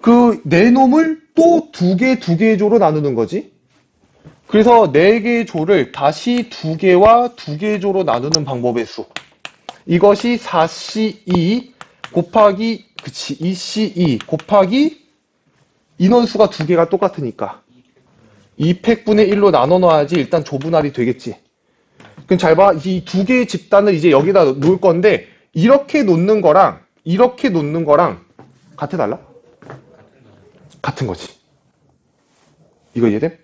S1: 그 네 놈을 또 2개의 조로 나누는 거지. 그래서 4개의 조를 다시 2개와 2개의 조로 나누는 방법의 수. 이것이 4C2 곱하기 2C2 곱하기 인원수가 2개가 똑같으니까 2팩분의 1로 나눠 놔야지 일단 조분할이 되겠지. 그럼 잘 봐. 이 2개의 집단을 이제 여기다 놓을 건데 이렇게 놓는 거랑 이렇게 놓는 거랑 같아 달라? 같은 거지. 이거 이해돼?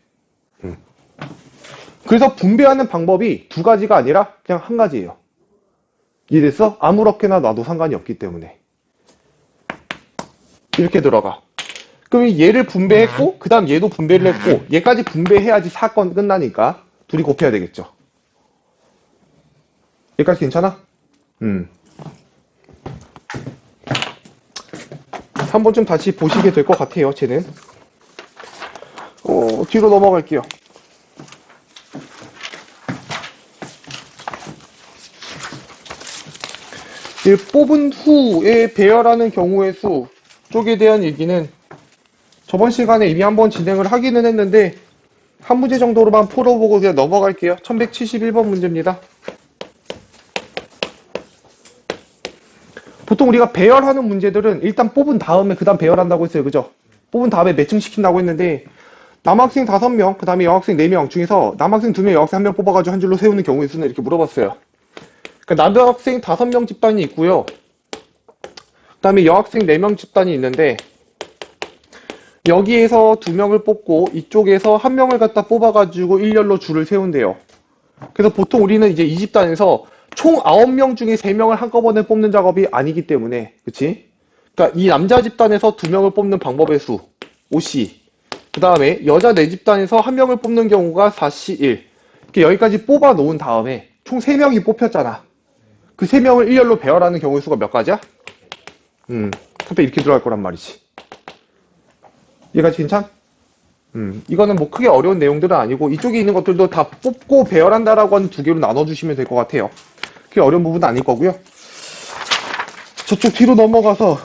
S1: 그래서 분배하는 방법이 2가지가 아니라 그냥 한 가지예요. 이해됐어? 아무렇게나 놔도 상관이 없기 때문에. 이렇게 들어가. 그럼 얘를 분배했고 그 다음 얘도 분배를 했고 얘까지 분배해야지 사건 끝나니까 둘이 곱해야 되겠죠. 여기까지 괜찮아? 3번쯤 다시 보시게 될 것 같아요. 쟤는. 뒤로 넘어갈게요. 뽑은 후에 배열하는 경우의 수 쪽에 대한 얘기는 저번 시간에 이미 한번 진행을 하기는 했는데 한 문제 정도로만 풀어보고 그냥 넘어갈게요. 1171번 문제입니다. 보통 우리가 배열하는 문제들은 일단 뽑은 다음에 그 다음 배열한다고 했어요. 그죠? 뽑은 다음에 매칭시킨다고 했는데 남학생 5명, 그 다음에 여학생 4명 중에서 남학생 2명, 여학생 1명 뽑아가지고 한 줄로 세우는 경우의 수는 이렇게 물어봤어요. 그러니까 남학생 5명 집단이 있고요. 그 다음에 여학생 4명 집단이 있는데 여기에서 2명을 뽑고 이쪽에서 1명을 갖다 뽑아가지고 일렬로 줄을 세운대요. 그래서 보통 우리는 이제 이 집단에서 총 9명 중에 3명을 한꺼번에 뽑는 작업이 아니기 때문에 그치? 그러니까 이 남자 집단에서 2명을 뽑는 방법의 수 5C 그 다음에 여자 4집단에서 1명을 뽑는 경우가 4C1 여기까지 뽑아 놓은 다음에 총 3명이 뽑혔잖아. 그 3명을 일렬로 배열하는 경우의 수가 몇 가지야? 3배 이렇게 들어갈 거란 말이지. 얘까지 괜찮? 이거는 뭐 크게 어려운 내용들은 아니고 이쪽에 있는 것들도 다 뽑고 배열한다라고 하는 2개로 나눠주시면 될 것 같아요. 그게 어려운 부분은 아닐 거고요. 저쪽 뒤로 넘어가서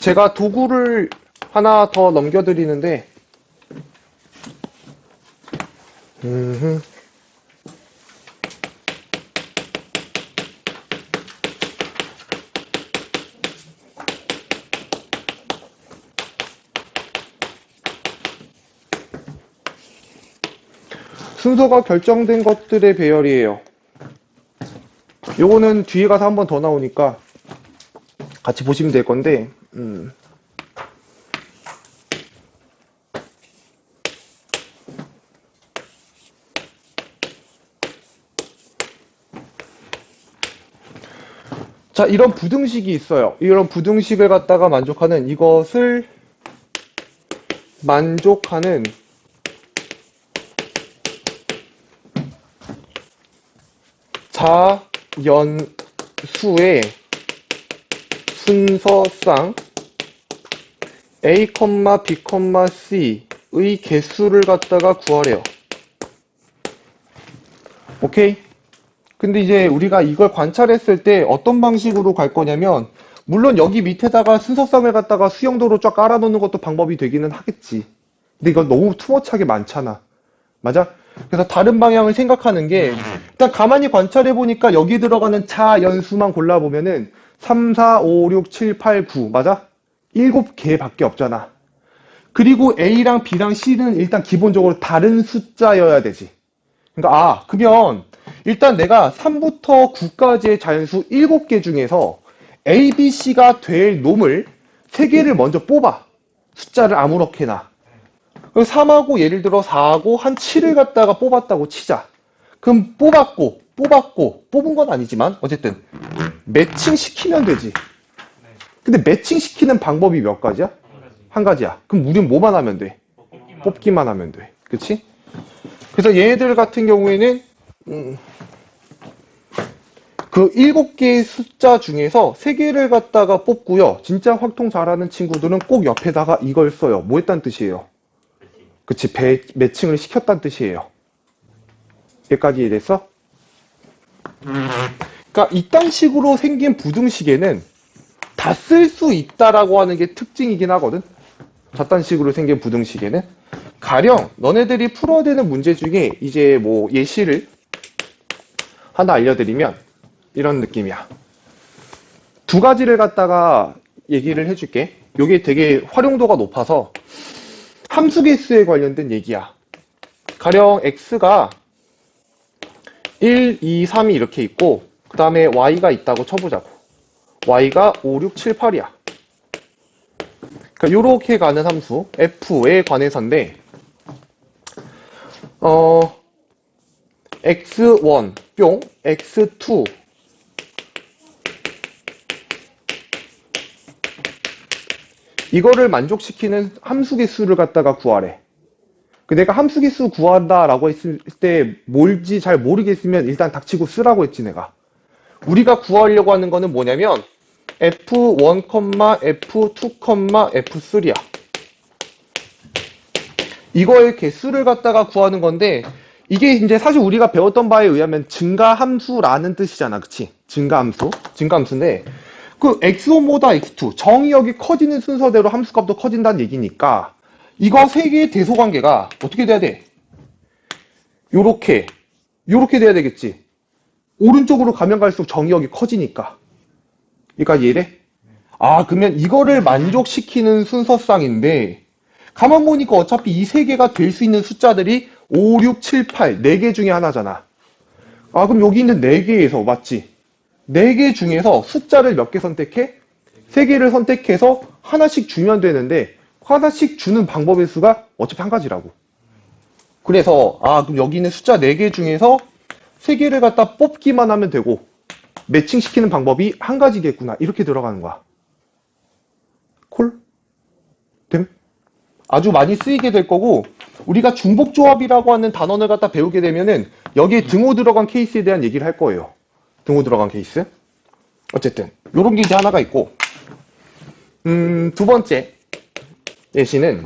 S1: 제가 도구를 하나 더 넘겨드리는데, 음흠. 순서가 결정된 것들의 배열이에요. 요거는 뒤에 가서 한 번 더 나오니까 같이 보시면 될 건데, 자, 이런 부등식이 있어요. 이런 부등식을 갖다가 만족하는, 이것을 만족하는 자연수의 순서상 A, B, C의 개수를 갖다가 구하래요. 오케이? 근데 이제 우리가 이걸 관찰했을 때 어떤 방식으로 갈 거냐면, 물론 여기 밑에다가 순서상을 갖다가 수영도로 쫙 깔아놓는 것도 방법이 되기는 하겠지. 근데 이건 너무 투머치하게 많잖아. 맞아? 그래서 다른 방향을 생각하는 게, 일단 가만히 관찰해 보니까 여기 들어가는 자연수만 골라보면은 3, 4, 5, 6, 7, 8, 9 맞아? 7개밖에 없잖아. 그리고 A랑 B랑 C는 일단 기본적으로 다른 숫자여야 되지. 그러니까 그러면 일단 내가 3부터 9까지의 자연수 7개 중에서 A, B, C가 될 놈을 3개를 먼저 뽑아. 숫자를 아무렇게나. 3하고 예를 들어 4하고 한 7을 갖다가 뽑았다고 치자. 그럼 뽑은 건 아니지만 어쨌든 매칭시키면 되지.
S2: 네.
S1: 근데 매칭시키는 방법이 몇 가지야?
S2: 한 가지.
S1: 한 가지야. 그럼 우린 뭐만 하면 돼? 뽑기만 하면 돼. 그치? 그래서 얘네들 같은 경우에는 그 7개의 숫자 중에서 3개를 갖다가 뽑고요. 진짜 확통 잘하는 친구들은 꼭 옆에다가 이걸 써요. 뭐 했단 뜻이에요? 그치, 매칭을 시켰단 뜻이에요. 여기까지 이해됐어? 그러니까 이딴 식으로 생긴 부등식에는 다 쓸 수 있다라고 하는 게 특징이긴 하거든. 저딴 식으로 생긴 부등식에는. 가령 너네들이 풀어야 되는 문제 중에 이제 뭐 예시를 하나 알려드리면 이런 느낌이야. 두 가지를 갖다가 얘기를 해줄게. 이게 되게 활용도가 높아서 함수 개수에 관련된 얘기야. 가령 x가 1, 2, 3이 이렇게 있고 그 다음에 y가 있다고 쳐보자고. y가 5, 6, 7, 8이야. 그러니까 요렇게 가는 함수 f에 관해서인데 x1 뿅 x2 이거를 만족시키는 함수 개수를 갖다가 구하래. 내가 함수 개수 구한다라고 했을 때 뭘지 잘 모르겠으면 일단 닥치고 쓰라고 했지 내가. 우리가 구하려고 하는 거는 뭐냐면 f1, f2, f3야. 이거의 개수를 갖다가 구하는 건데 이게 이제 사실 우리가 배웠던 바에 의하면 증가함수라는 뜻이잖아. 그치? 증가함수인데 그 x1보다 x2 정의 여기 커지는 순서대로 함수값도 커진다는 얘기니까 이거 세 개의 대소관계가 어떻게 돼야 돼? 요렇게 돼야 되겠지. 오른쪽으로 가면 갈수록 정의역이 커지니까. 그러니까 이해돼? 그러면 이거를 만족시키는 순서상인데 가만 보니까 어차피 이 세 개가 될 수 있는 숫자들이 5, 6, 7, 8 네 개 중에 하나잖아. 그럼 여기 있는 네 개에서 맞지? 네 개 중에서 숫자를 몇 개 선택해? 세 개를 선택해서 하나씩 주면 되는데 하나씩 주는 방법의 수가 어차피 한 가지라고. 그래서 그럼 여기 있는 숫자 4개 중에서 3개를 갖다 뽑기만 하면 되고 매칭시키는 방법이 한 가지겠구나. 이렇게 들어가는 거야. 콜? 됨? 아주 많이 쓰이게 될 거고 우리가 중복조합이라고 하는 단원을 갖다 배우게 되면은 여기에 등호 들어간 케이스에 대한 얘기를 할 거예요. 등호 들어간 케이스. 어쨌든 요런 게 이제 하나가 있고 두 번째 예시는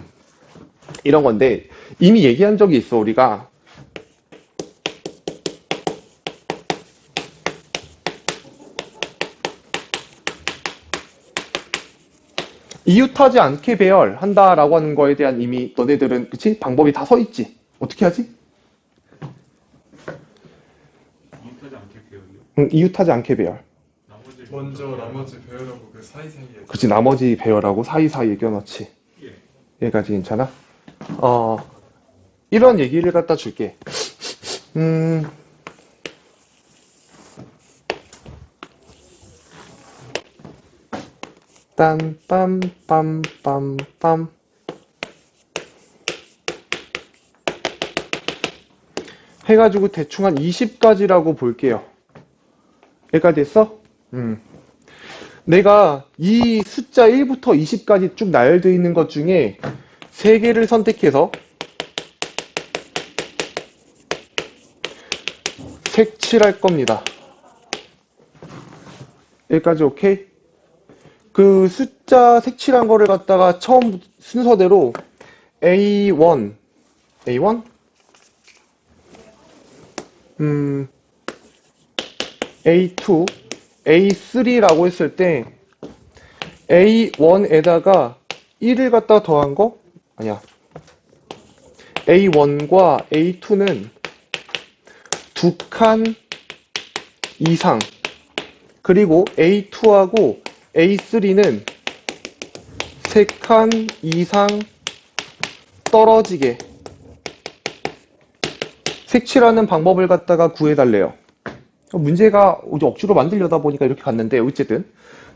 S1: 이런 건데 이미 얘기한 적이 있어 우리가. 이웃하지 않게 배열한다라고 하는 거에 대한 이미 너네들은 그치? 방법이 다 서 있지. 어떻게 하지?
S2: 이웃하지 않게 배우요.
S1: 이웃하지 않게 배열.
S2: 나머지
S3: 먼저 나머지 배열하고 그 사이사이에
S1: 그치, 나머지 배열하고 사이사이에 껴넣지.
S2: 예.
S1: 여기까지 괜찮아? 이런 얘기를 갖다 줄게. 빰빰빰빰빰 해가지고 대충 한 20가지라고 볼게요. 여기까지 했어? 내가 이 숫자 1부터 20까지 쭉 나열되어 있는 것 중에 3개를 선택해서 색칠할 겁니다. 여기까지 오케이? 그 숫자 색칠한 거를 갖다가 처음 순서대로 A1, A1? A2, A3라고 했을 때 A1에다가 1을 갖다 더한 거? 아니야. A1과 A2는 2칸 이상, 그리고 A2하고 A3는 3칸 이상 떨어지게 색칠하는 방법을 갖다가 구해달래요. 문제가 억지로 만들려다 보니까 이렇게 갔는데, 어쨌든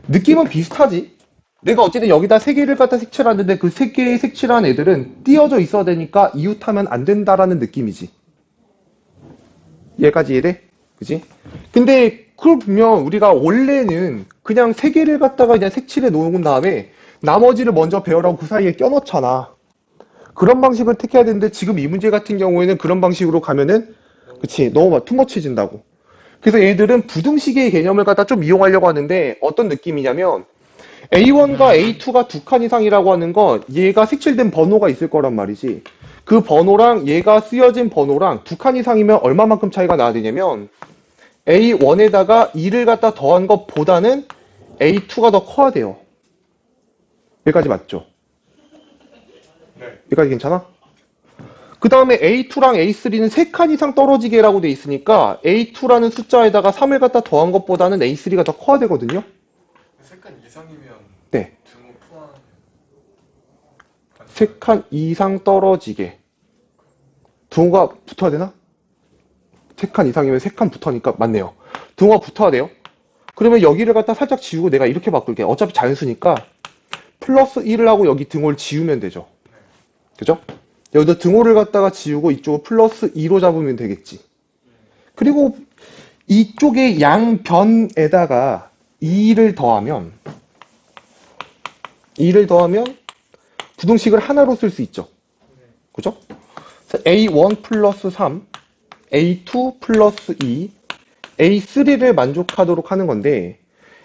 S1: 느낌은 비슷하지. 내가 어쨌든 여기다 3개를 갖다 색칠하는데 그 3개의 색칠한 애들은 띄어져 있어야 되니까 이웃하면 안 된다라는 느낌이지. 얘까지 이해돼? 그지? 근데 그걸 보면 우리가 원래는 그냥 3개를 갖다가 그냥 색칠해 놓은 다음에 나머지를 먼저 배열하고 그 사이에 껴넣잖아. 그런 방식을 택해야 되는데 지금 이 문제 같은 경우에는 그런 방식으로 가면은 그치, 너무 막 투머치진다고. 그래서 얘들은 부등식의 개념을 갖다 좀 이용하려고 하는데 어떤 느낌이냐면 A1과 A2가 2칸 이상이라고 하는 건 얘가 색칠된 번호가 있을 거란 말이지. 그 번호랑 얘가 쓰여진 번호랑 2칸 이상이면 얼마만큼 차이가 나야 되냐면 A1에다가 2를 갖다 더한 것보다는 A2가 더 커야 돼요. 여기까지 맞죠?
S3: 네.
S1: 여기까지 괜찮아? 그 다음에 A2랑 A3는 3칸 이상 떨어지게라고 돼 있으니까 A2라는 숫자에다가 3을 갖다 더한 것보다는 A3가 더 커야 되거든요.
S3: 색깔 이상이면
S1: 네.
S3: 등호 포함
S1: 3칸 이상 떨어지게. 등호가 붙어야 되나? 3칸 이상이면 3칸 붙으니까 맞네요. 등호가 붙어야 돼요. 그러면 여기를 갖다 살짝 지우고 내가 이렇게 바꿀게. 어차피 자연수니까 플러스 1을 하고 여기 등호를 지우면 되죠. 그죠? 여기다 등호를 갖다가 지우고 이쪽을 플러스 2로 잡으면 되겠지. 그리고 이쪽에 양변에다가 2를 더하면 부등식을 하나로 쓸 수 있죠. 그죠? A1 플러스 3, A2 플러스 2, A3를 만족하도록 하는 건데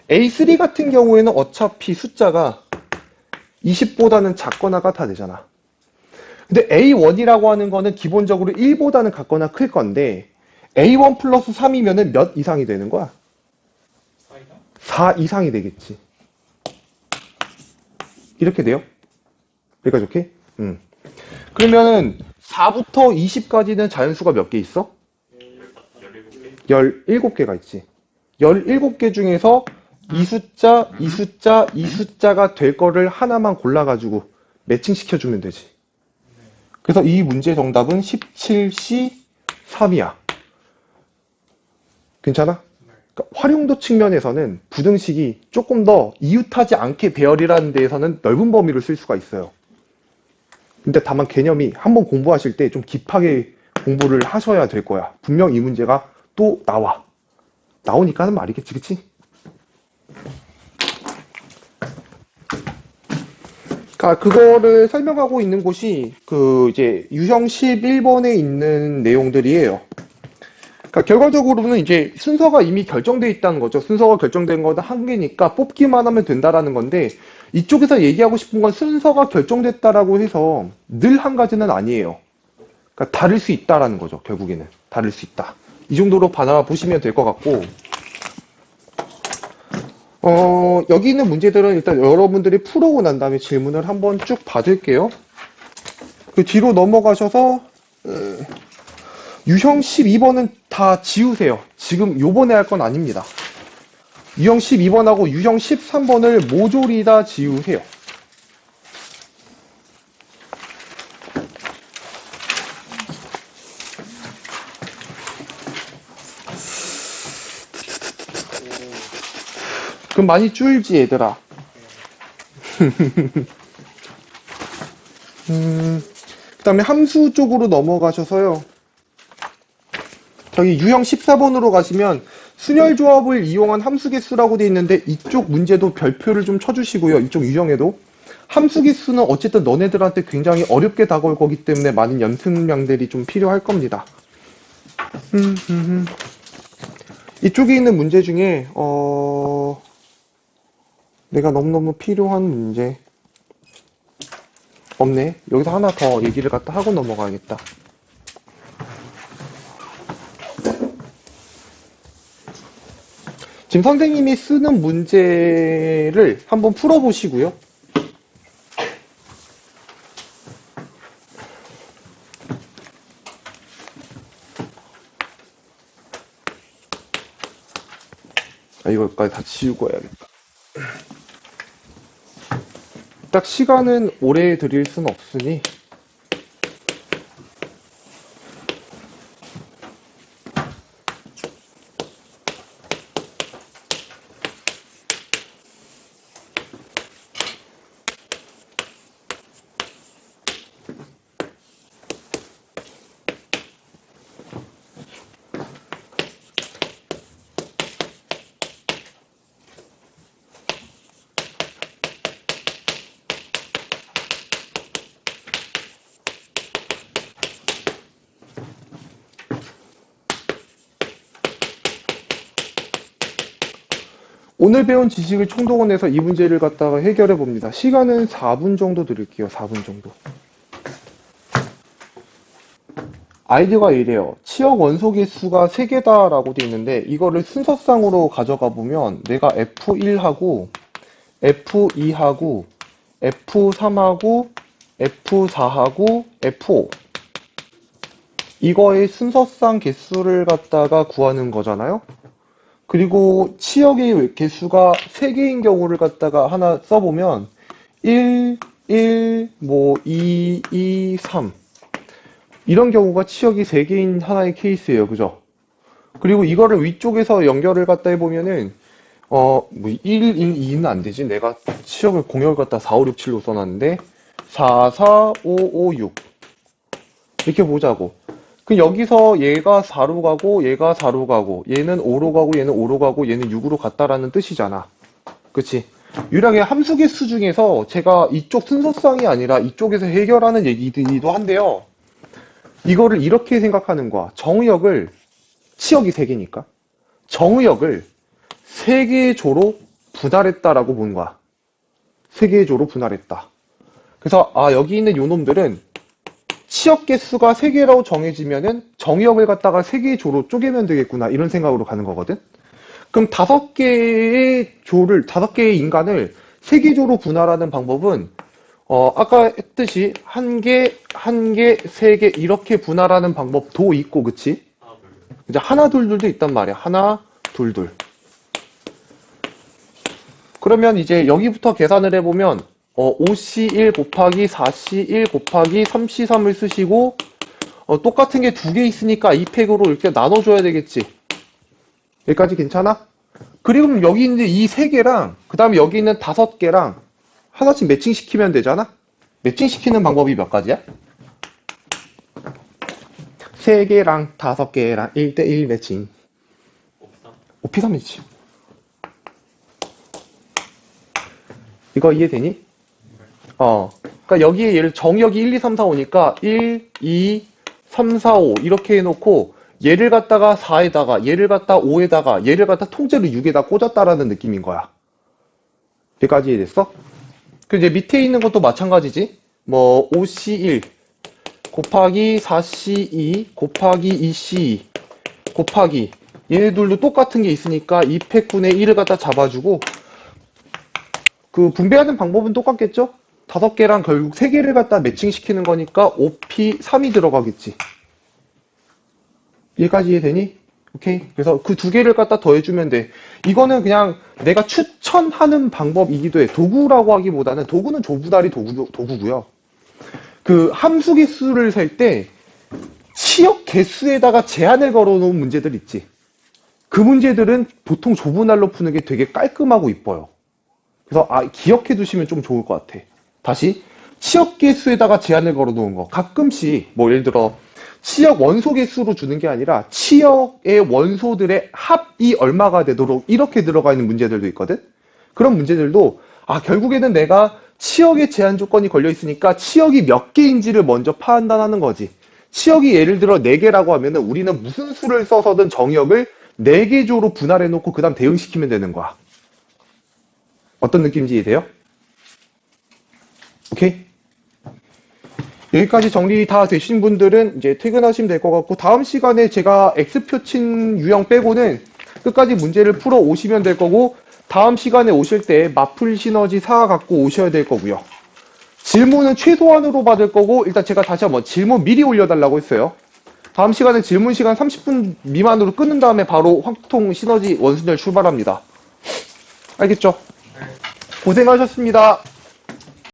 S1: A3 같은 경우에는 어차피 숫자가 20보다는 작거나 같아 되잖아. 근데 A1이라고 하는 거는 기본적으로 1보다는 같거나 클 건데 A1 플러스 3이면은 몇 이상이 되는 거야? 4 이상이 되겠지. 이렇게 돼요? 여기까지 오케이? 그러면은 4부터 20까지는 자연수가 몇 개 있어? 17개가 있지. 17개 중에서 이 숫자, 이 숫자, 이 숫자가 될 거를 하나만 골라가지고 매칭시켜주면 되지. 그래서 이 문제 정답은 17C 3이야. 괜찮아? 그러니까 활용도 측면에서는 부등식이 조금 더 이웃하지 않게 배열이라는 데에서는 넓은 범위를 쓸 수가 있어요. 근데 다만 개념이 한번 공부하실 때 좀 깊하게 공부를 하셔야 될 거야. 분명 이 문제가 또 나와. 나오니까 하는 말이겠지, 그치? 그러니까 그거를 설명하고 있는 곳이 그 이제 유형 11번에 있는 내용들이에요. 그러니까 결과적으로는 이제 순서가 이미 결정돼 있다는 거죠. 순서가 결정된 거는 한 개니까 뽑기만 하면 된다라는 건데 이쪽에서 얘기하고 싶은 건 순서가 결정됐다라고 해서 늘 한 가지는 아니에요. 그러니까 다를 수 있다라는 거죠. 결국에는 다를 수 있다. 이 정도로 바라보시면 될 것 같고 여기 있는 문제들은 일단 여러분들이 풀어오고 난 다음에 질문을 한번 쭉 받을게요. 그 뒤로 넘어가셔서 유형 12번은 다 지우세요. 지금 요번에 할 건 아닙니다. 유형 12번하고 유형 13번을 모조리 다 지우세요. 그럼 많이 줄지 얘들아. 그 다음에 함수 쪽으로 넘어가셔서요. 저기 유형 14번으로 가시면 순열조합을 이용한 함수 개수라고 되어 있는데 이쪽 문제도 별표를 좀 쳐주시고요. 이쪽 유형에도. 함수 개수는 어쨌든 너네들한테 굉장히 어렵게 다가올 거기 때문에 많은 연습량들이 좀 필요할 겁니다. 이쪽에 있는 문제 중에 내가 너무너무 필요한 문제 없네. 여기서 하나 더 얘기를 갖다 하고 넘어가야겠다. 지금 선생님이 쓰는 문제를 한번 풀어보시고요. 이걸까지 다 지우고 해야겠다. 딱 시간은 오래 드릴 순 없으니 오늘 배운 지식을 총동원해서 이 문제를 갖다가 해결해 봅니다. 시간은 4분 정도 드릴게요. 4분 정도. 아이디어가 이래요. 치역 원소 개수가 3개다 라고 되어 있는데 이거를 순서상으로 가져가 보면 내가 F1하고 F2하고 F3하고 F4하고 F5 이거의 순서상 개수를 갖다가 구하는 거잖아요. 그리고 치역의 개수가 3개인 경우를 갖다가 하나 써보면 1, 1, 2, 2, 3 이런 경우가 치역이 3개인 하나의 케이스예요. 그죠? 그리고 이거를 위쪽에서 연결을 갖다 해보면은 1, 1, 2는 안 되지. 내가 치역을 공역을 갖다 4, 5, 6, 7로 써놨는데 4, 4, 5, 5, 6 이렇게 보자고. 그 여기서 얘가 4로 가고 얘가 4로 가고 얘는 5로 가고 얘는 5로 가고 얘는 6으로 갔다라는 뜻이잖아. 그치? 유일하게 함수 개수 중에서 제가 이쪽 순서상이 아니라 이쪽에서 해결하는 얘기들이기도 한데요. 이거를 이렇게 생각하는 거야. 정의역을 치역이 3개니까 정의역을 3개의 조로 분할했다라고 보는 거야. 3개의 조로 분할했다. 그래서 여기 있는 요 놈들은 치역 개수가 3개라고 정해지면은 정의역을 갖다가 3개의 조로 쪼개면 되겠구나 이런 생각으로 가는 거거든. 그럼 5개의 조를 5개의 인간을 3개 조로 분할하는 방법은 아까 했듯이 1개, 1개, 3개 이렇게 분할하는 방법도 있고 그치? 이제 하나 둘둘도 있단 말이야. 하나 둘둘. 그러면 이제 여기부터 계산을 해보면 5C1 곱하기 4C1 곱하기 3C3을 쓰시고 똑같은 게 2개 있으니까 이 팩으로 이렇게 나눠줘야 되겠지. 여기까지 괜찮아? 그리고 여기 있는 이 3개랑 그 다음에 여기 있는 5개랑 하나씩 매칭시키면 되잖아? 매칭시키는 방법이 몇 가지야? 3개랑 5개랑 1대1 매칭. 오피3이지. 이거 이해되니? 그러니까 여기에 얘를 정의역이 1, 2, 3, 4, 5니까 1, 2, 3, 4, 5 이렇게 해놓고 얘를 갖다가 4에다가 얘를 갖다 5에다가 얘를 갖다 통째로 6에다 꽂았다라는 느낌인 거야. 여기까지 이해됐어? 그 이제 밑에 있는 것도 마찬가지지. 5C1 곱하기 4C2 곱하기 2C2 곱하기 얘네들도 똑같은 게 있으니까 2팩분의 1을 갖다 잡아주고 그 분배하는 방법은 똑같겠죠? 5개랑 결국 3개를 갖다 매칭시키는 거니까 5P 3이 들어가겠지. 이해까지 이해되니? 오케이. 그래서 그 2개를 갖다 더해주면 돼. 이거는 그냥 내가 추천하는 방법이기도 해. 도구라고 하기보다는 도구는 조부달이 도구고요. 그 함수 개수를 셀 때 치역 개수에다가 제한을 걸어놓은 문제들 있지. 그 문제들은 보통 조분할로 푸는 게 되게 깔끔하고 이뻐요. 그래서 기억해 두시면 좀 좋을 것 같아. 다시 치역 개수에다가 제한을 걸어놓은 거. 가끔씩 뭐 예를 들어 치역 원소 개수로 주는 게 아니라 치역의 원소들의 합이 얼마가 되도록 이렇게 들어가 있는 문제들도 있거든. 그런 문제들도 결국에는 내가 치역의 제한 조건이 걸려 있으니까 치역이 몇 개인지를 먼저 판단하는 거지. 치역이 예를 들어 4개라고 하면은 우리는 무슨 수를 써서든 정역을 4개 조로 분할해 놓고 그 다음 대응시키면 되는 거야. 어떤 느낌인지 이해돼요? 오케이? 여기까지 정리 다 되신 분들은 이제 퇴근하시면 될 것 같고, 다음 시간에 제가 X표 친 유형 빼고는 끝까지 문제를 풀어 오시면 될 거고, 다음 시간에 오실 때 마플 시너지 4 갖고 오셔야 될 거고요. 질문은 최소한으로 받을 거고, 일단 제가 다시 한번 질문 미리 올려달라고 했어요. 다음 시간에 질문 시간 30분 미만으로 끊은 다음에 바로 확통 시너지 원순열 출발합니다. 알겠죠?
S3: 네.
S1: 고생하셨습니다.